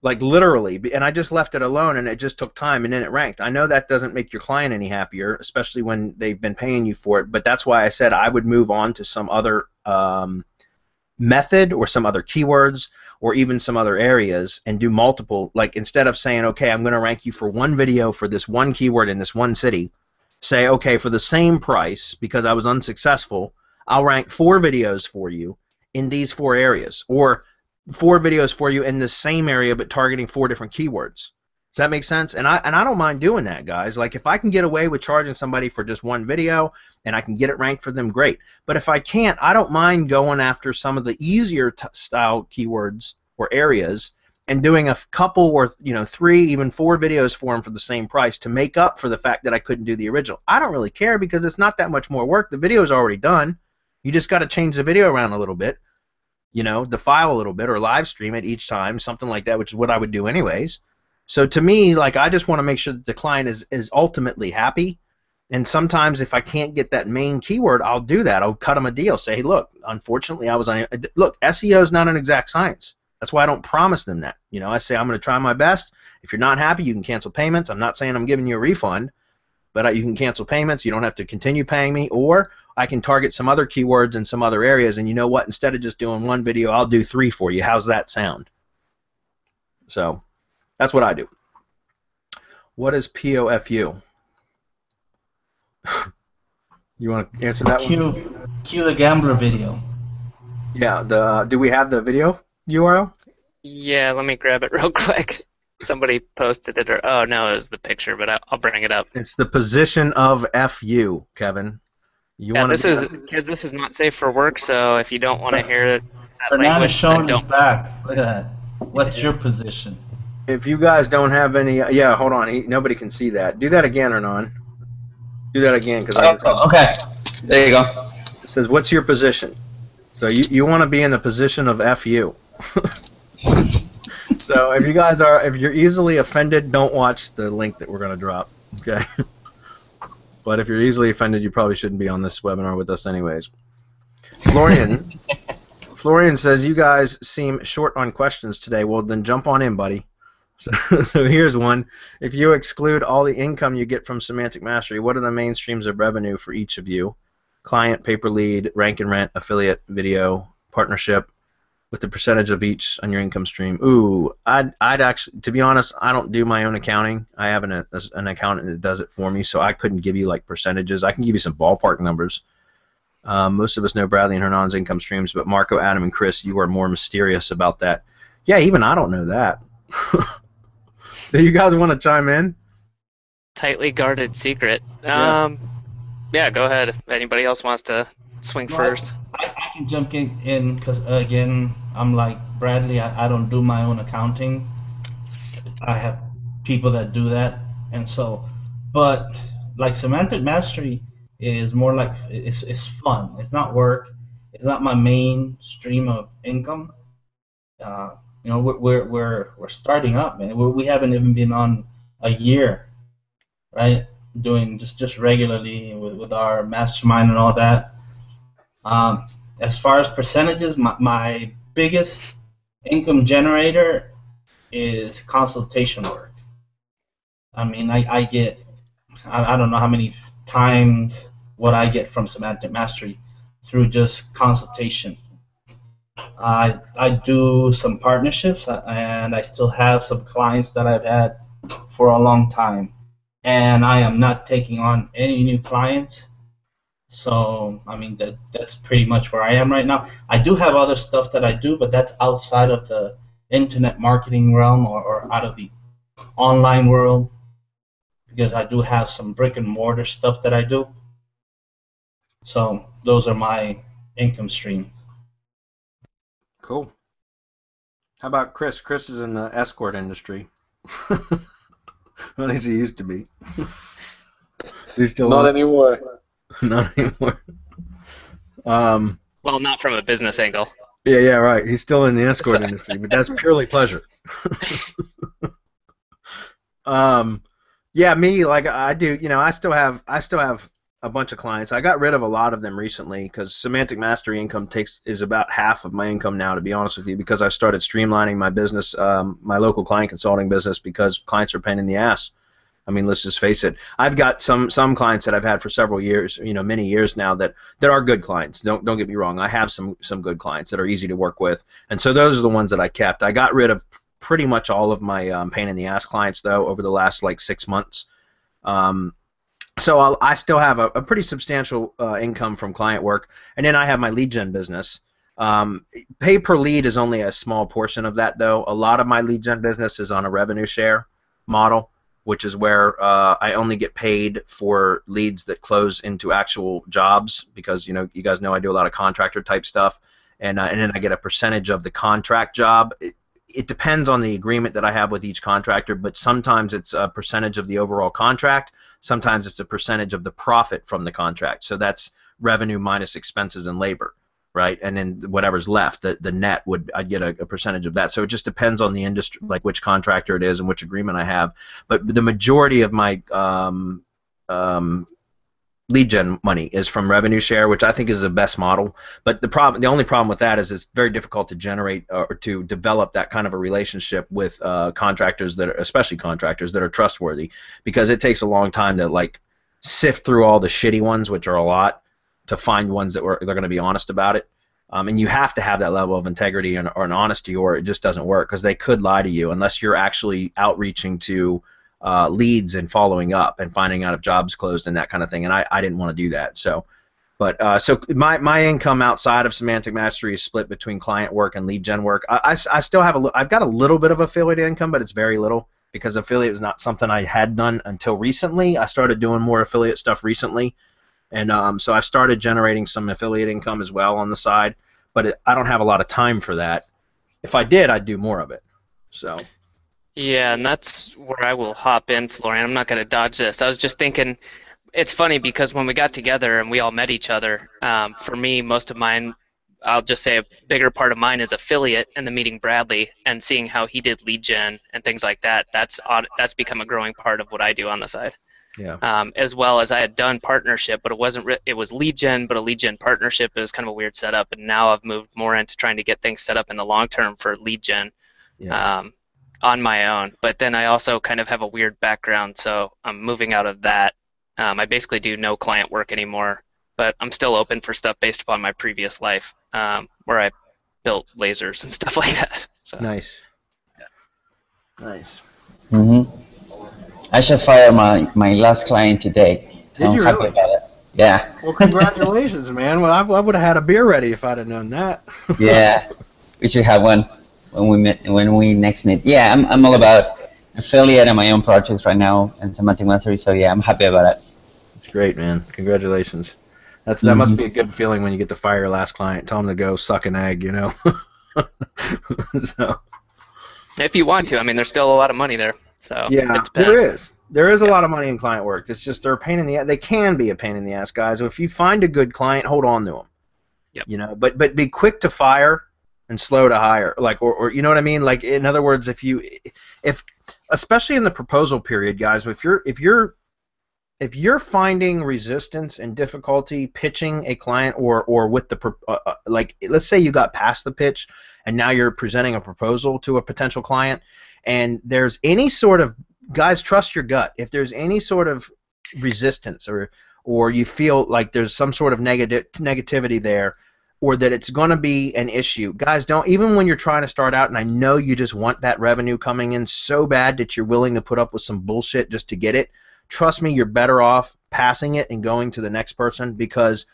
Like literally, and I just left it alone, and it just took time, and then it ranked. I know that doesn't make your client any happier, especially when they've been paying you for it, but that's why I said I would move on to some other method or some other keywords or even some other areas and do multiple. Like, instead of saying, okay, I'm going to rank you for one video for this one keyword in this one city, say, okay, for the same price, because I was unsuccessful, I'll rank 4 videos for you in these 4 areas, or 4 videos for you in the same area but targeting 4 different keywords. Does that make sense? And I don't mind doing that, guys. Like, if I can get away with charging somebody for just one video and I can get it ranked for them, great. But if I can't, I don't mind going after some of the easier style keywords or areas and doing a couple or 3, even 4 videos for them for the same price to make up for the fact that I couldn't do the original. I don't really care because it's not that much more work. The video is already done. You just got to change the video around a little bit, the file a little bit, or live stream it each time, something like that, which is what I would do anyways. So to me, like, I just want to make sure that the client is ultimately happy. And sometimes if I can't get that main keyword, I'll do that. I'll cut them a deal. Say, hey, look, unfortunately, look, SEO is not an exact science. That's why I don't promise them that. I say I'm going to try my best. If you're not happy, you can cancel payments. I'm not saying I'm giving you a refund, but you can cancel payments. You don't have to continue paying me, or I can target some other keywords in some other areas. And you know what? Instead of just doing 1 video, I'll do 3 for you. How's that sound? So that's what I do. What is POFU? You want to answer that one? Cue the gambler video. Yeah. Do we have the video URL? Yeah, let me grab it real quick. Somebody posted it, oh no, it was the picture, but I'll bring it up. It's the position of FU, Kevin. This is not safe for work, so if you don't want to hear that language, showing his back. Look at that. What's your position? If you guys don't have any, yeah, hold on. Nobody can see that. Do that again, Hernan. Do that again, because okay. There you go. It says, "What's your position?" So you want to be in the position of FU. So if you're easily offended, don't watch the link that we're going to drop. Okay. But if you're easily offended, you probably shouldn't be on this webinar with us anyways. Florian says, you guys seem short on questions today. Well, then jump on in, buddy. So here's one. If you exclude all the income you get from Semantic Mastery, what are the main streams of revenue for each of you? Client, pay-per lead, rank and rent, affiliate, video, partnership, with the percentage of each on your income stream. Ooh, I'd actually, to be honest, I don't do my own accounting. I have an accountant that does it for me, so I couldn't give you like percentages. I can give you some ballpark numbers. Most of us know Bradley and Hernan's income streams, but Marco, Adam, and Chris, you are more mysterious about that. Yeah, even I don't know that. So you guys want to chime in? Tightly guarded secret. Yeah. Yeah, go ahead. If anybody else wants to swing first. I can jump in because, again, I'm like Bradley. I don't do my own accounting. I have people that do that. And so, but like Semantic Mastery is more like it's fun. It's not work. It's not my main stream of income. You know, we're starting up, man. We haven't even been on a year, right? Doing just regularly with our mastermind and all that. As far as percentages, my biggest income generator is consultation work. I mean, I get, I don't know how many times what I get from Semantic Mastery through just consultation. I do some partnerships, and I still have some clients that I've had for a long time, and I am not taking on any new clients. So, I mean, that's pretty much where I am right now. I do have other stuff that I do, but that's outside of the internet marketing realm or out of the online world, because I do have some brick and mortar stuff that I do. So those are my income streams. Cool. How about Chris? Chris is in the escort industry. At least he used to be. He's still Not anymore. Not anymore. Well, not from a business angle. Yeah, right. He's still in the escort industry, but that's purely pleasure. Yeah, me, like I do, you know, I still have a bunch of clients. I got rid of a lot of them recently because Semantic Mastery income is about half of my income now, to be honest with you, because I've started streamlining my business, my local client consulting business, because clients are a pain in the ass. I mean, let's just face it. I've got some clients that I've had for several years, you know, many years now that are good clients. Don't get me wrong. I have some good clients that are easy to work with, and so those are the ones that I kept. I got rid of pretty much all of my pain in the ass clients though over the last like 6 months. So I still have a pretty substantial income from client work, and then I have my lead gen business. Pay per lead is only a small portion of that though. A lot of my lead gen business is on a revenue share model, which is where I only get paid for leads that close into actual jobs, because you guys know I do a lot of contractor type stuff, and then I get a percentage of the contract job. It depends on the agreement that I have with each contractor, but sometimes it's a percentage of the overall contract. Sometimes it's a percentage of the profit from the contract. So that's revenue minus expenses and labor, right? And then whatever's left, the net I'd get a percentage of that. So it just depends on the industry, like which contractor it is and which agreement I have. But the majority of my lead gen money is from revenue share, which I think is the best model. But the only problem with that is it's very difficult to generate or to develop that kind of a relationship with contractors especially contractors that are trustworthy, because it takes a long time to like sift through all the shitty ones, which are a lot, to find ones that they're going to be honest about it. And you have to have that level of integrity or an honesty, or it just doesn't work, because they could lie to you unless you're actually outreaching to leads and following up and finding out if jobs closed and that kind of thing. And I didn't want to do that. So my income outside of Semantic Mastery is split between client work and lead gen work. I still have I've got a little bit of affiliate income, but it's very little, because affiliate is not something I had done until recently. I started doing more affiliate stuff recently. And so I've started generating some affiliate income as well on the side, but I don't have a lot of time for that. If I did, I'd do more of it. So. Yeah, and that's where I will hop in, Florian. I'm not going to dodge this. I was just thinking, it's funny because when we got together and we all met each other, for me, most of mine, I'll just say a bigger part of mine is affiliate, and the meeting Bradley and seeing how he did lead gen and things like that. That's become a growing part of what I do on the side. Yeah. As well as I had done partnership, but it wasn't. It was lead gen, but a lead gen partnership. It was kind of a weird setup, and now I've moved more into trying to get things set up in the long term for lead gen. Yeah. On my own, but then I also kind of have a weird background, so I'm moving out of that. I basically do no client work anymore, but I'm still open for stuff based upon my previous life, where I built lasers and stuff like that. So. Nice. Yeah. Nice. I just fired my last client today. So Did you I'm happy really? about it. Yeah. Well, congratulations, man. Well, I would have had a beer ready if I'd have known that. Yeah, we should have one when we next meet. Yeah, I'm all about affiliate and my own projects right now and Semantic Mastery. So yeah, I'm happy about it. It's great, man. Congratulations. That must be a good feeling when you get to fire your last client. Tell them to go suck an egg, you know. So. If you want to, I mean, there's still a lot of money there. So Yeah, it depends. there is a lot of money in client work. It's just they're a pain in the ass. They can be a pain in the ass, guys. If you find a good client, hold on to them. Yep. You know, but be quick to fire and slow to hire. Like, or you know what I mean? Like, in other words, if especially in the proposal period, guys, if you're finding resistance and difficulty pitching a client or with the like, let's say you got past the pitch and now you're presenting a proposal to a potential client, and there's any sort of, guys, trust your gut. If there's any sort of resistance or you feel like there's some sort of negativity there, or that it's going to be an issue, guys, don't, even when you're trying to start out, and I know you just want that revenue coming in so bad that you're willing to put up with some bullshit just to get it, trust me, you're better off passing it and going to the next person, because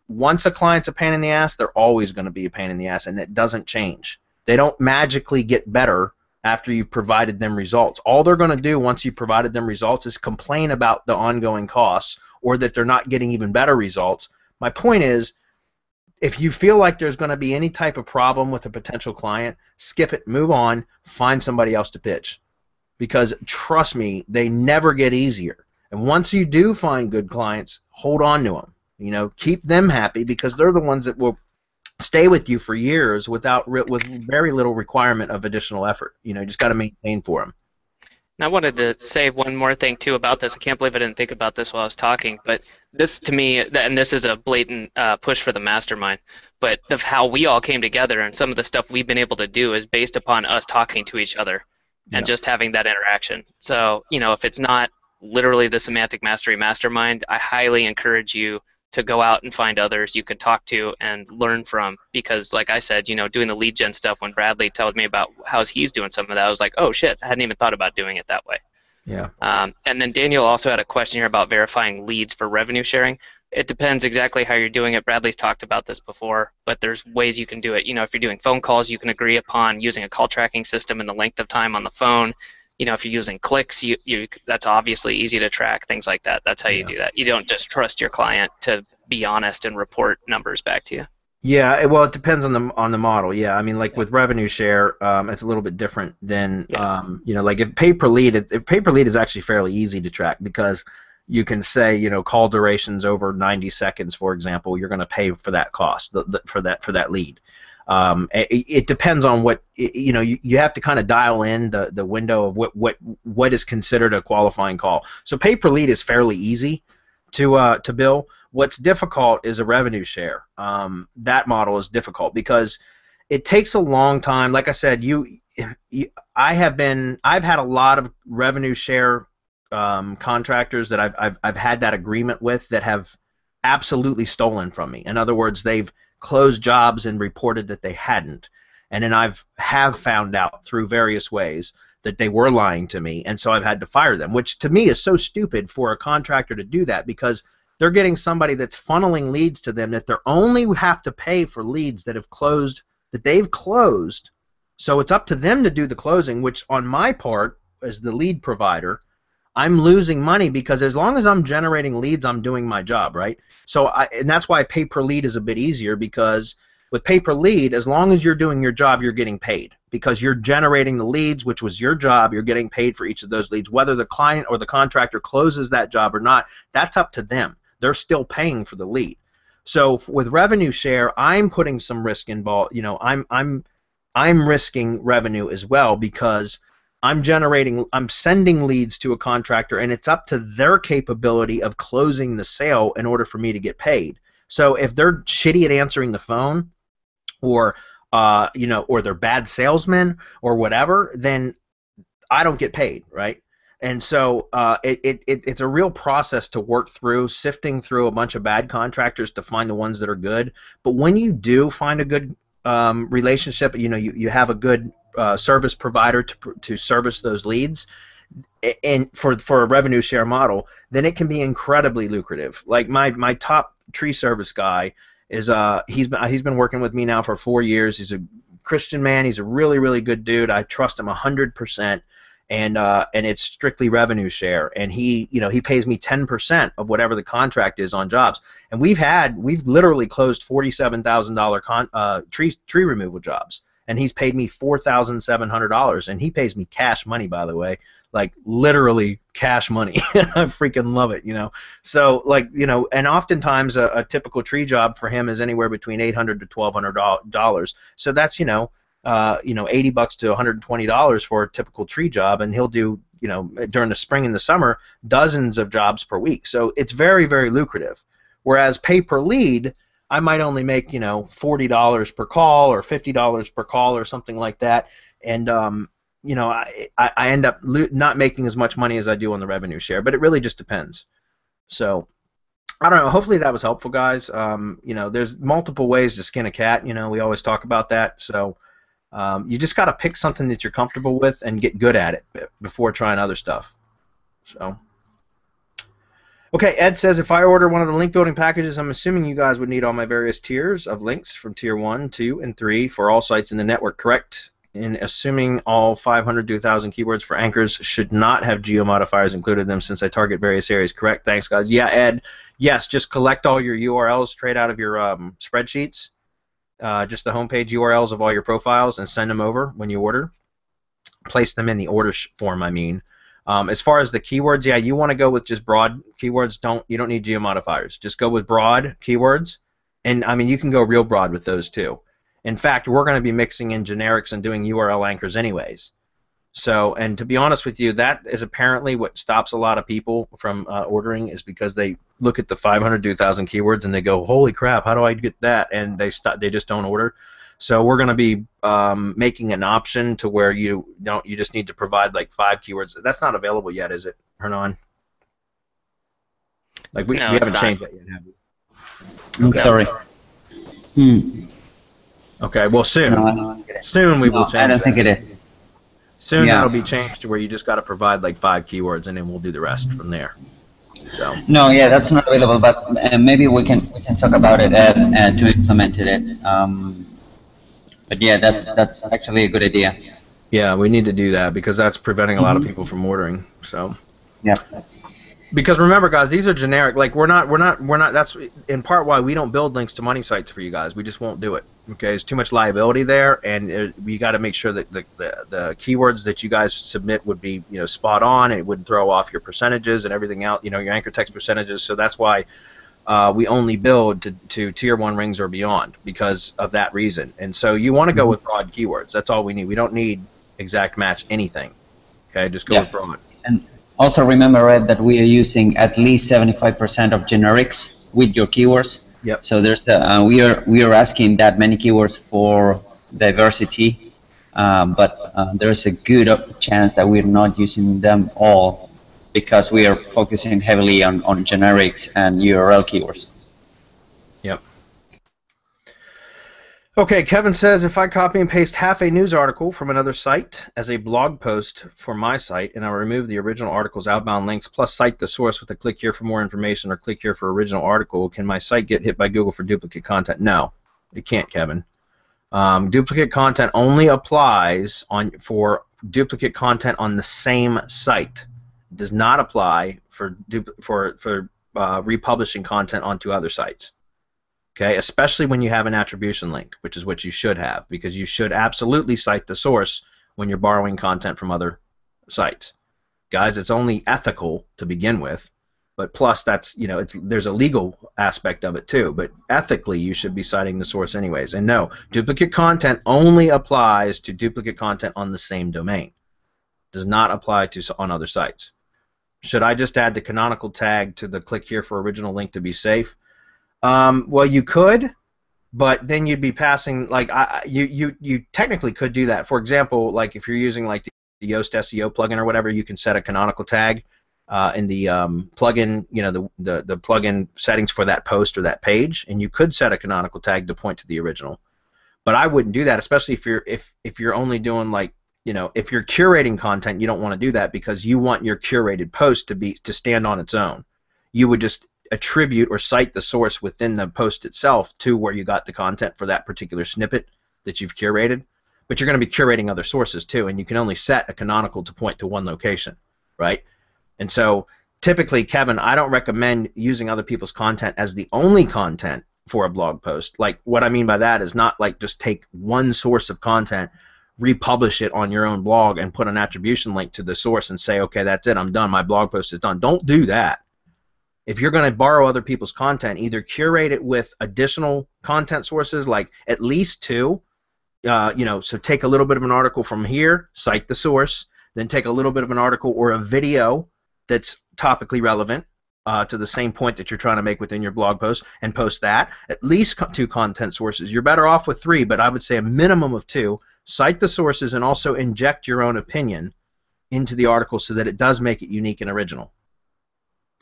once a client's a pain in the ass, they're always going to be a pain in the ass, and it doesn't change. They don't magically get better after you've provided them results. All they're going to do once you've provided them results is complain about the ongoing costs or that they're not getting even better results. My point is, if you feel like there's going to be any type of problem with a potential client, skip it, move on, find somebody else to pitch. Because trust me, they never get easier. And once you do find good clients, hold on to them. You know, keep them happy, because they're the ones that will stay with you for years with very little requirement of additional effort. You know, you just got to maintain for them. And I wanted to say one more thing too about this. I can't believe I didn't think about this while I was talking, but this to me, and this is a blatant push for the mastermind, but of how we all came together and some of the stuff we've been able to do is based upon us talking to each other and just having that interaction. So, you know, if it's not literally the Semantic Mastery Mastermind, I highly encourage you to go out and find others you can talk to and learn from, because like I said, you know, doing the lead gen stuff, when Bradley told me about how he's doing some of that, I was like, oh shit, I hadn't even thought about doing it that way. Yeah. And then Daniel also had a question here about verifying leads for revenue sharing. It depends exactly how you're doing it. Bradley's talked about this before, but there's ways you can do it. You know, if you're doing phone calls, you can agree upon using a call tracking system and the length of time on the phone. You know, if you're using clicks, that's obviously easy to track, things like that. That's how you do that. You don't just trust your client to be honest and report numbers back to you. Yeah, well, it depends on the model. Yeah, I mean, like with revenue share, it's a little bit different than you know, like if pay-per-lead is actually fairly easy to track, because you can say, you know, call durations over 90 seconds, for example, you're going to pay for that cost for that lead. It depends on what, you know, you have to kind of dial in the window of what is considered a qualifying call. So pay-per-lead is fairly easy to bill. What's difficult is a revenue share. That model is difficult because it takes a long time. Like I said, I've had a lot of revenue share contractors that I've had that agreement with that have absolutely stolen from me. In other words, they've closed jobs and reported that they hadn't, and then have found out through various ways that they were lying to me, and so I've had to fire them, which to me is so stupid for a contractor to do that, because they're getting somebody that's funneling leads to them that they only have to pay for leads that they've closed. So it's up to them to do the closing, which on my part as the lead provider, I'm losing money, because as long as I'm generating leads, I'm doing my job, right? So and that's why pay per lead is a bit easier, because with pay per lead, as long as you're doing your job, you're getting paid, because you're generating the leads, which was your job. You're getting paid for each of those leads. Whether the client or the contractor closes that job or not, that's up to them. They're still paying for the lead. So with revenue share, I'm putting some risk involved. You know, I'm risking revenue as well, because I'm sending leads to a contractor, and it's up to their capability of closing the sale in order for me to get paid. So if they're shitty at answering the phone, or you know, or they're bad salesmen or whatever, then I don't get paid, right? And so it's a real process to work through, sifting through a bunch of bad contractors to find the ones that are good. But when you do find a good relationship, you know, you have a good service provider to service those leads, and for a revenue share model, then it can be incredibly lucrative. Like my top tree service guy is he's been working with me now for 4 years. He's a Christian man. He's a really, really good dude. I trust him 100%. and it's strictly revenue share, and he pays me 10% of whatever the contract is on jobs, and we've literally closed $47,000 tree removal jobs, and he's paid me $4,700, and he pays me cash money, by the way, like literally cash money. I freaking love it, So and oftentimes a typical tree job for him is anywhere between $800 to $1,200. So that's $80 to $120 for a typical tree job, and he'll do during the spring and the summer dozens of jobs per week. So it's very, very lucrative. Whereas pay per lead, I might only make $40 per call or $50 per call or something like that, and I end up not making as much money as I do on the revenue share, but it really just depends. So I don't know. Hopefully that was helpful, guys. There's multiple ways to skin a cat. We always talk about that. So you just got to pick something that you're comfortable with and get good at it before trying other stuff. So. Okay, Ed says, if I order one of the link building packages, I'm assuming you guys would need all my various tiers of links from tier 1, 2, and 3 for all sites in the network, correct? In assuming all 500 to 1,000 keywords for anchors should not have geo modifiers included in them since I target various areas, correct? Thanks, guys. Yeah, Ed, yes, just collect all your URLs straight out of your spreadsheets, just the homepage URLs of all your profiles, and send them over when you order. Place them in the order form, I mean. As far as the keywords, yeah, you want to go with just broad keywords. You don't need geo modifiers. Just go with broad keywords, and I mean you can go real broad with those too. In fact, we're going to be mixing in generics and doing URL anchors anyways. So, and to be honest with you, that is apparently what stops a lot of people from ordering, is because they look at the 500 to 1,000 keywords and they go, holy crap, how do I get that? And they just don't order. So we're going to be making an option to where you just need to provide like 5 keywords. That's not available yet, is it, Hernan? Like we haven't changed that yet, have we? Okay. Sorry. Okay, well soon. Soon we will change. I don't think it is. Soon that'll be changed to where you just got to provide like 5 keywords, and then we'll do the rest from there. So. No, yeah, that's not available, but maybe we can talk about it to implement it. But yeah, that's actually a good idea. Yeah, we need to do that because that's preventing a lot of people from ordering. So. Yeah. Because remember, guys, these are generic. Like we're not. That's in part why we don't build links to money sites for you guys. We just won't do it. Okay, there's too much liability there, and we got to make sure that the keywords that you guys submit would be spot on, and it wouldn't throw off your percentages and everything out. Your anchor text percentages. So that's why we only build to tier 1 rings or beyond because of that reason. And so you want to go with broad keywords. That's all we need. We don't need exact match anything. Okay, just go with broad. And also remember, Ed, that we are using at least 75% of generics with your keywords. Yep. So there's we are asking that many keywords for diversity, but there's a good chance that we're not using them all because we are focusing heavily on generics and URL keywords. Yep. Okay, Kevin says, if I copy and paste half a news article from another site as a blog post for my site, and I remove the original article's outbound links, plus cite the source with a click here for more information or click here for original article, can my site get hit by Google for duplicate content? No, it can't, Kevin. Duplicate content only applies for duplicate content on the same site. It does not apply for republishing content onto other sites. Okay, especially when you have an attribution link, which is what you should have, because you should absolutely cite the source when you're borrowing content from other sites. Guys, it's only ethical to begin with, but plus that's, there's a legal aspect of it too, but ethically you should be citing the source anyways. And no, duplicate content only applies to duplicate content on the same domain. It does not apply to on other sites. Should I just add the canonical tag to the click here for original link to be safe? Well, you could, but then you'd be passing, like, you technically could do that. For example, like if you're using like the Yoast SEO plugin or whatever, you can set a canonical tag in the plugin, the plugin settings for that post or that page, and you could set a canonical tag to point to the original. But I wouldn't do that, especially if you're only doing like, if you're curating content, you don't want to do that because you want your curated post to stand on its own. You would just attribute or cite the source within the post itself to where you got the content for that particular snippet that you've curated. but you're going to be curating other sources too, and you can only set a canonical to point to one location, right? And so typically, Kevin, I don't recommend using other people's content as the only content for a blog post. Like, what I mean by that is not like just take one source of content, republish it on your own blog, and put an attribution link to the source and say, okay, that's it, I'm done, my blog post is done. Don't do that. If you're going to borrow other people's content, either curate it with additional content sources, like at least 2. So take a little bit of an article from here, cite the source, then take a little bit of an article or a video that's topically relevant to the same point that you're trying to make within your blog post, and post that. At least 2 content sources. You're better off with 3, but I would say a minimum of 2. Cite the sources and also inject your own opinion into the article so that it does make it unique and original.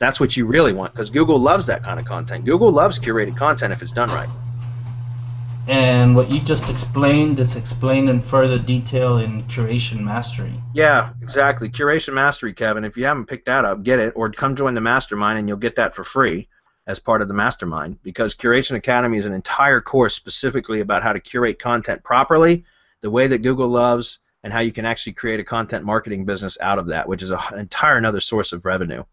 That's what you really want, because Google loves that kind of content. Google loves curated content if it's done right. And what you just explained is explained in further detail in Curation Mastery. Yeah, exactly. Curation Mastery, Kevin. If you haven't picked that up, get it, or come join the Mastermind and you'll get that for free as part of the Mastermind, because Curation Academy is an entire course specifically about how to curate content properly, the way that Google loves, and how you can actually create a content marketing business out of that, which is an entire another source of revenue.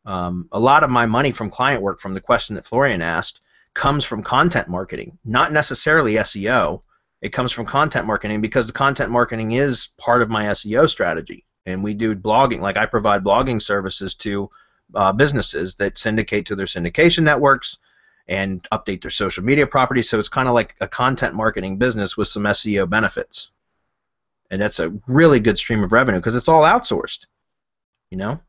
A lot of my money from client work, from the question that Florian asked, comes from content marketing, not necessarily SEO. It comes from content marketing, because the content marketing is part of my SEO strategy. And we do blogging, like I provide blogging services to businesses that syndicate to their syndication networks and update their social media properties. So it's kind of like a content marketing business with some SEO benefits. And that's a really good stream of revenue because it's all outsourced, you know?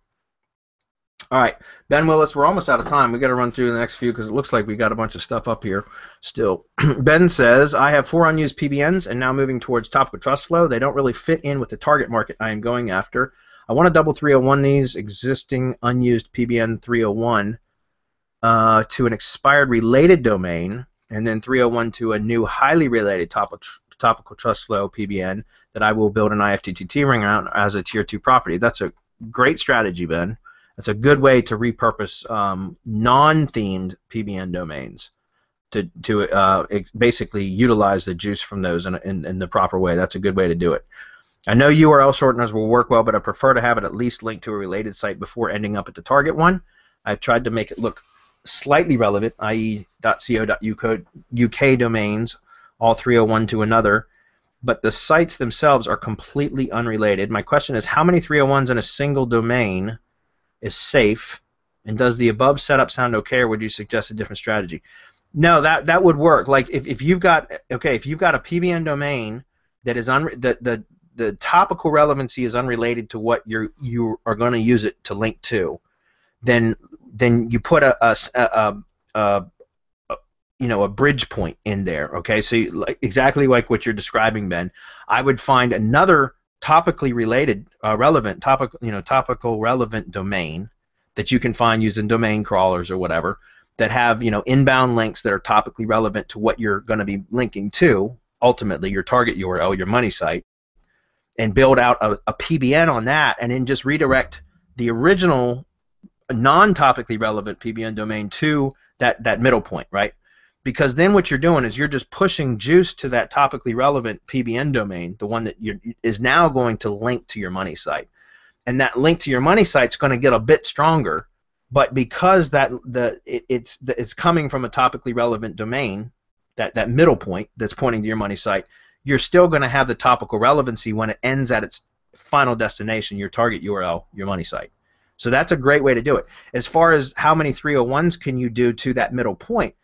All right, Ben Willis, we're almost out of time. We got to run through the next few because it looks like we got a bunch of stuff up here still. Ben says, I have 4 unused PBNs and now moving towards topical trust flow. They don't really fit in with the target market I am going after. I want to double 301 these existing unused PBN 301 to an expired related domain, and then 301 to a new highly related topical trust flow PBN that I will build an IFTTT ring around as a tier 2 property. That's a great strategy, Ben. That's a good way to repurpose non-themed PBN domains to basically utilize the juice from those in the proper way. That's a good way to do it. I know URL shorteners will work well, but I prefer to have it at least linked to a related site before ending up at the target one. I've tried to make it look slightly relevant, i.e. .co.uk domains, all 301 to another, but the sites themselves are completely unrelated. My question is, how many 301s in a single domain is safe, and does the above setup sound okay, or would you suggest a different strategy? No, that would work. Like if you've got a PBN domain that is the topical relevancy is unrelated to what you are going to use it to link to, then you put a bridge point in there. Okay, so exactly like what you're describing, Ben. I would find another topically related, topical relevant domain that you can find using domain crawlers or whatever that have, inbound links that are topically relevant to what you're going to be linking to, ultimately your target URL, your money site, and build out a PBN on that, and then just redirect the original non-topically relevant PBN domain to that middle point, right? Because then what you're doing is you're just pushing juice to that topically relevant PBN domain, the one that is now going to link to your money site. And that link to your money site is going to get a bit stronger, but because it's coming from a topically relevant domain, that middle point that's pointing to your money site, you're still going to have the topical relevancy when it ends at its final destination, your target URL, your money site. So that's a great way to do it. As far as how many 301s can you do to that middle point,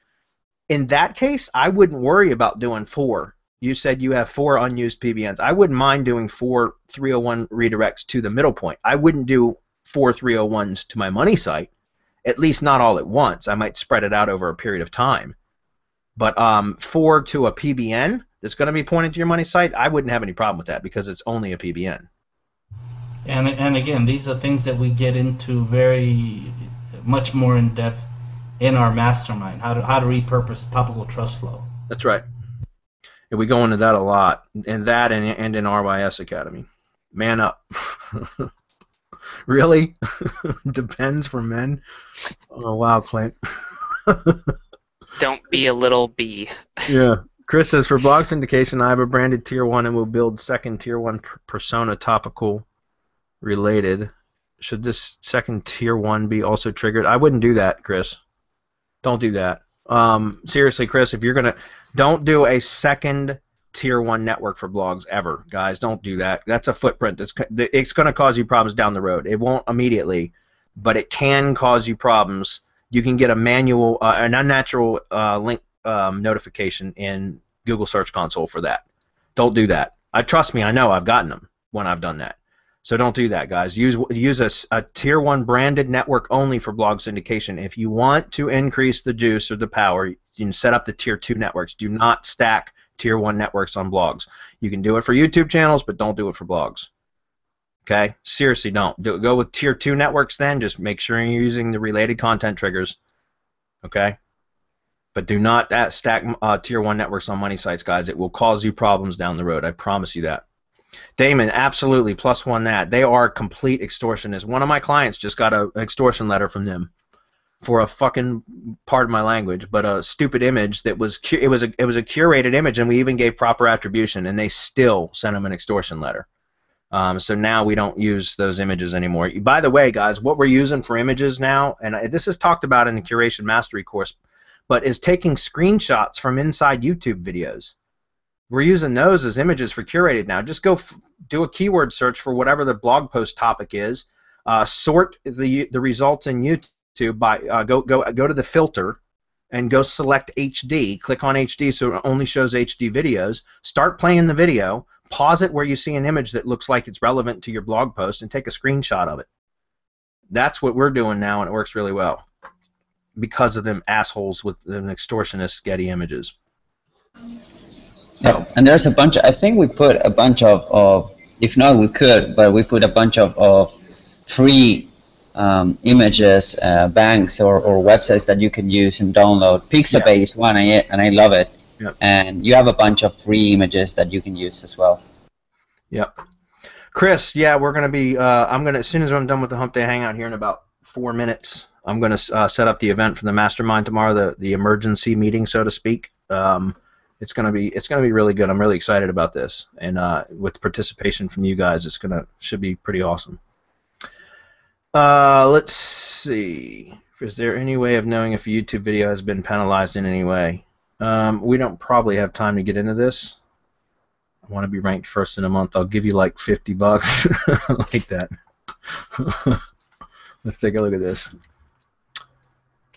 in that case, I wouldn't worry about doing 4. You said you have 4 unused PBNs. I wouldn't mind doing 4 301 redirects to the middle point. I wouldn't do 4 301s to my money site, at least not all at once. I might spread it out over a period of time. But 4 to a PBN that's going to be pointed to your money site, I wouldn't have any problem with that because it's only a PBN. And again, these are things that we get into very much more in depth in our mastermind, how to repurpose topical trust flow. That's right. And we go into that a lot, and that and in RYS Academy. Man up. Really? Depends for men? Oh, wow, Clint. Don't be a little bee. Yeah. Chris says, for blog syndication, I have a branded tier 1 and will build second tier 1 persona topical related. Should this second tier 1 be also triggered? I wouldn't do that, Chris. Don't do that. Seriously, Chris, if you're going to, don't do a second tier 1 network for blogs ever, guys. Don't do that. That's a footprint. It's going to cause you problems down the road. It won't immediately, but it can cause you problems. You can get a manual, an unnatural link notification in Google Search Console for that. Don't do that. Trust me, I know I've gotten them when I've done that. So don't do that, guys. Use a tier 1 branded network only for blog syndication. If you want to increase the juice or the power, you can set up the tier 2 networks. Do not stack tier 1 networks on blogs. You can do it for YouTube channels, but don't do it for blogs. Okay? Seriously, don't. Go with tier 2 networks then. Just make sure you're using the related content triggers. Okay? But do not stack tier 1 networks on money sites, guys. It will cause you problems down the road. I promise you that. Damon, absolutely, +1 that. They are complete extortionists. One of my clients just got an extortion letter from them for a fucking, pardon my language, but a stupid image that was, it was a curated image, and we even gave proper attribution, and they still sent them an extortion letter. So now we don't use those images anymore. By the way, guys, what we're using for images now, and this is talked about in the Curation Mastery course, but is taking screenshots from inside YouTube videos. We're using those as images for curated now. Just go do a keyword search for whatever the blog post topic is. Sort the results in YouTube by go to the filter and go select HD. Click on HD so it only shows HD videos. Start playing the video. Pause it where you see an image that looks like it's relevant to your blog post and take a screenshot of it. That's what we're doing now, and it works really well because of them assholes with them extortionist Getty images. Yeah, and there's a bunch. I think we put a bunch of if not we could, but we put a bunch of free images, banks or websites that you can use and download. Pixabay is one, and I love it. Yep. And you have a bunch of free images that you can use as well. Yep. Chris, yeah, we're gonna be. As soon as I'm done with the Hump Day Hangout here in about 4 minutes, I'm gonna set up the event for the mastermind tomorrow, the emergency meeting, so to speak. It's gonna be really good. I'm really excited about this, and with participation from you guys, should be pretty awesome. Let's see. Is there any way of knowing if a YouTube video has been penalized in any way? We don't probably have time to get into this. I want to be ranked first in a month. I'll give you like $50 like that. Let's take a look at this.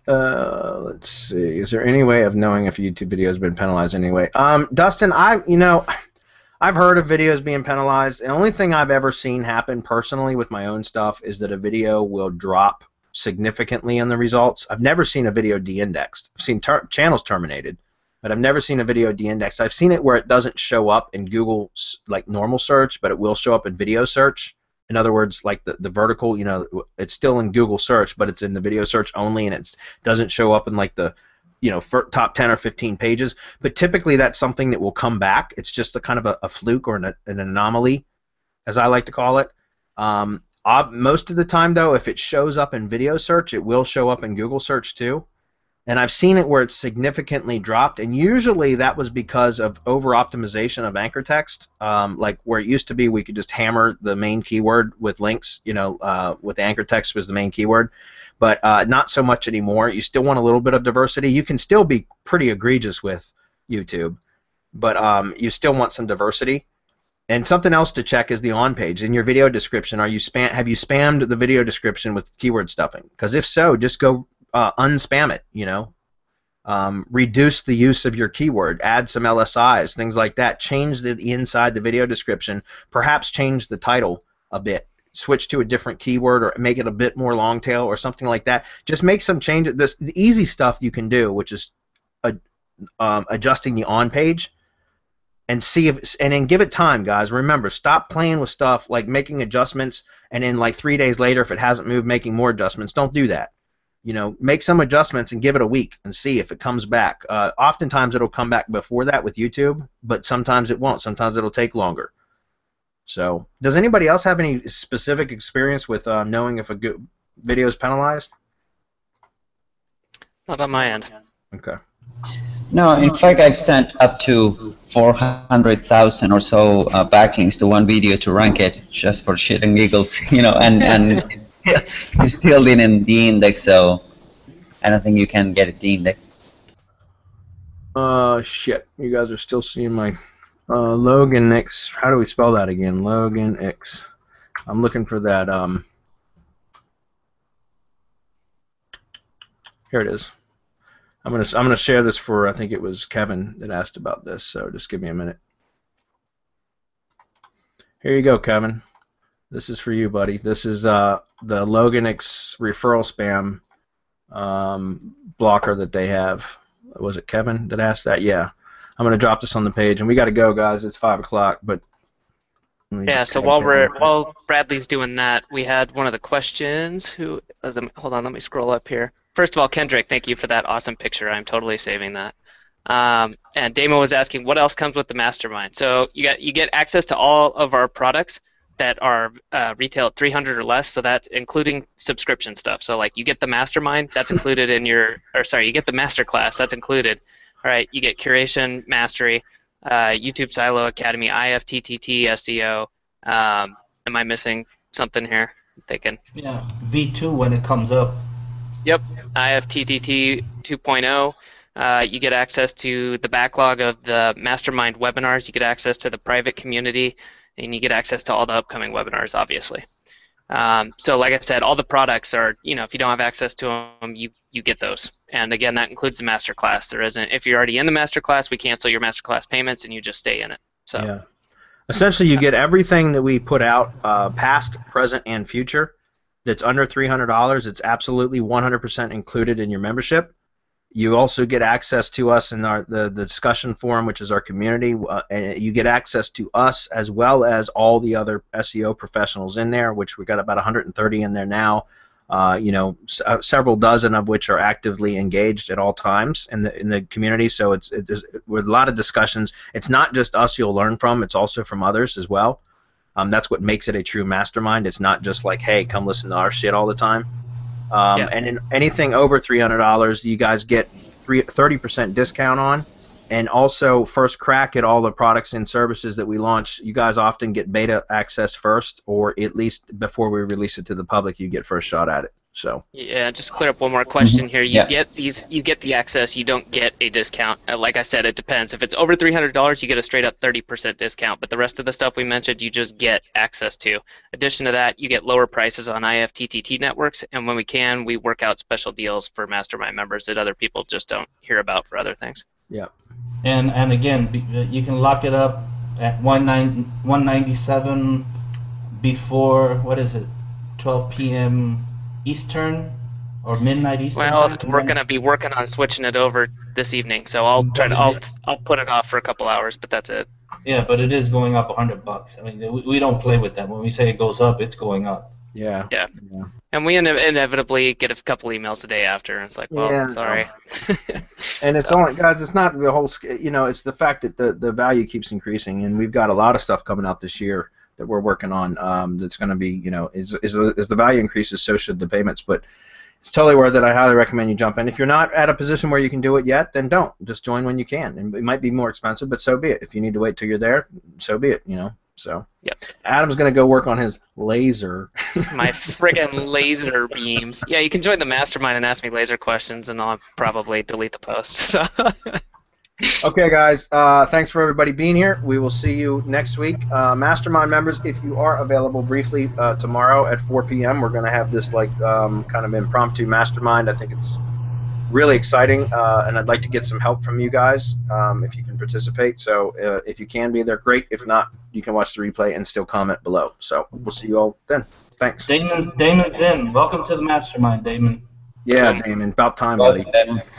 Let's see. Is there any way of knowing if a YouTube video has been penalized anyway? Dustin, I've heard of videos being penalized. The only thing I've ever seen happen personally with my own stuff is that a video will drop significantly in the results. I've never seen a video de-indexed. I've seen channels terminated, but I've never seen a video de-indexed. I've seen it where it doesn't show up in Google like normal search, but it will show up in video search. In other words, like the vertical, it's still in Google search, but it's in the video search only, and it doesn't show up in like the, top 10 or 15 pages. But typically that's something that will come back. It's just a kind of a fluke or an anomaly, as I like to call it. Most of the time, though, if it shows up in video search, it will show up in Google search too. And I've seen it where it's significantly dropped, and usually that was because of over-optimization of anchor text. Like where it used to be, we could just hammer the main keyword with links, with anchor text was the main keyword, but not so much anymore. You still want a little bit of diversity. You can still be pretty egregious with YouTube, but you still want some diversity. And something else to check is the on-page. In your video description, have you spammed the video description with keyword stuffing? Because if so, just go unspam it, reduce the use of your keyword, add some LSIs, things like that, change the inside the video description, perhaps change the title a bit, switch to a different keyword or make it a bit more long tail or something like that. Just make some changes. The easy stuff you can do, which is adjusting the on page, and see if, and then give it time, guys. Remember, stop playing with stuff like making adjustments and then like 3 days later, if it hasn't moved, making more adjustments. Don't do that. Make some adjustments and give it a week and see if it comes back. Oftentimes it'll come back before that with YouTube, but sometimes it won't. Sometimes it'll take longer. So, does anybody else have any specific experience with knowing if a video is penalized? Not on my end. Okay. No, in fact, I've sent up to 400,000 or so backlinks to one video to rank it just for shit and giggles, you know, and it still didn't de-index, so I don't think you can get it de-indexed. Shit. You guys are still seeing my Logan X. How do we spell that again? Logan X. I'm looking for that. Here it is. I'm gonna share this for, I think it was Kevin that asked about this, so just give me a minute. Here you go, Kevin. This is for you, buddy. This is the Logan X referral spam blocker that they have. Was it Kevin that asked that? Yeah. I'm gonna drop this on the page, and we got to go, guys. It's 5 o'clock, but yeah. So while Bradley's doing that, we had one of the questions. Hold on, let me scroll up here. First of all, Kendrick, thank you for that awesome picture. I'm totally saving that. And Damon was asking, what else comes with the mastermind? So you get access to all of our products that are retail at 300 or less. So that's including subscription stuff. So like you get the mastermind, that's included in your, or sorry, you get the masterclass, that's included. All right, you get curation, mastery, YouTube Silo Academy, IFTTT, SEO. Am I missing something here? I'm thinking. Yeah, V2 when it comes up. Yep, IFTTT 2.0. You get access to the backlog of the mastermind webinars. You get access to the private community, and you get access to all the upcoming webinars, obviously. So like I said, all the products are, you know, if you don't have access to them, you get those. And again, that includes the masterclass. There isn't, if you're already in the masterclass, we cancel your masterclass payments and you just stay in it. So yeah. Essentially, you get everything that we put out, past, present, and future. That's under $300. It's absolutely 100% included in your membership. You also get access to us in the discussion forum, which is our community. And you get access to us as well as all the other SEO professionals in there, which we've got about 130 in there now. You know, several dozen of which are actively engaged at all times in the community. So it's with a lot of discussions. It's not just us you'll learn from. It's also from others as well. That's what makes it a true mastermind. It's not just like, hey, come listen to our shit all the time. And in anything over $300, you guys get 30% discount on, and also first crack at all the products and services that we launch. You guys often get beta access first, or at least before we release it to the public, you get first shot at it. So yeah, just clear up one more question here. You get the access. You don't get a discount. Like I said, it depends. If it's over $300, you get a straight up 30% discount. But the rest of the stuff we mentioned, you just get access to. Addition to that, you get lower prices on IFTTT networks, and when we can, we work out special deals for mastermind members that other people just don't hear about for other things. Yeah. And again, you can lock it up at 197 before, what is it, 12 p.m. Eastern or midnight Eastern. Well, we're gonna be working on switching it over this evening, so I'll put it off for a couple hours, but that's it. Yeah, but it is going up $100. I mean, we don't play with that. When we say it goes up, it's going up. Yeah. Yeah. And we inevitably get a couple emails the day after, and it's like, well, sorry. And it's only, guys, it's not the whole, you know, it's the fact that the value keeps increasing, and we've got a lot of stuff coming out this year that we're working on, that's going to be, you know, as the value increases, so should the payments. But it's totally worth it. I highly recommend you jump in. If you're not at a position where you can do it yet, then don't. Just join when you can. And it might be more expensive, but so be it. If you need to wait till you're there, so be it, you know. So yep. Adam's going to go work on his laser. My friggin' laser beams. Yeah, you can join the mastermind and ask me laser questions, and I'll probably delete the post. So. Okay, guys. Thanks for everybody being here. We will see you next week. Mastermind members, if you are available briefly tomorrow at 4 p.m., we're going to have this like kind of impromptu mastermind. I think it's really exciting, and I'd like to get some help from you guys if you can participate. So if you can be there, great. If not, you can watch the replay and still comment below. So we'll see you all then. Thanks. Damon's in. Welcome to the mastermind, Damon. Yeah, Damon. About time, buddy.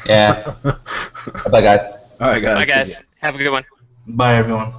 Yeah. Bye, guys. All right, guys. Bye, guys. Have a good one. Bye, everyone.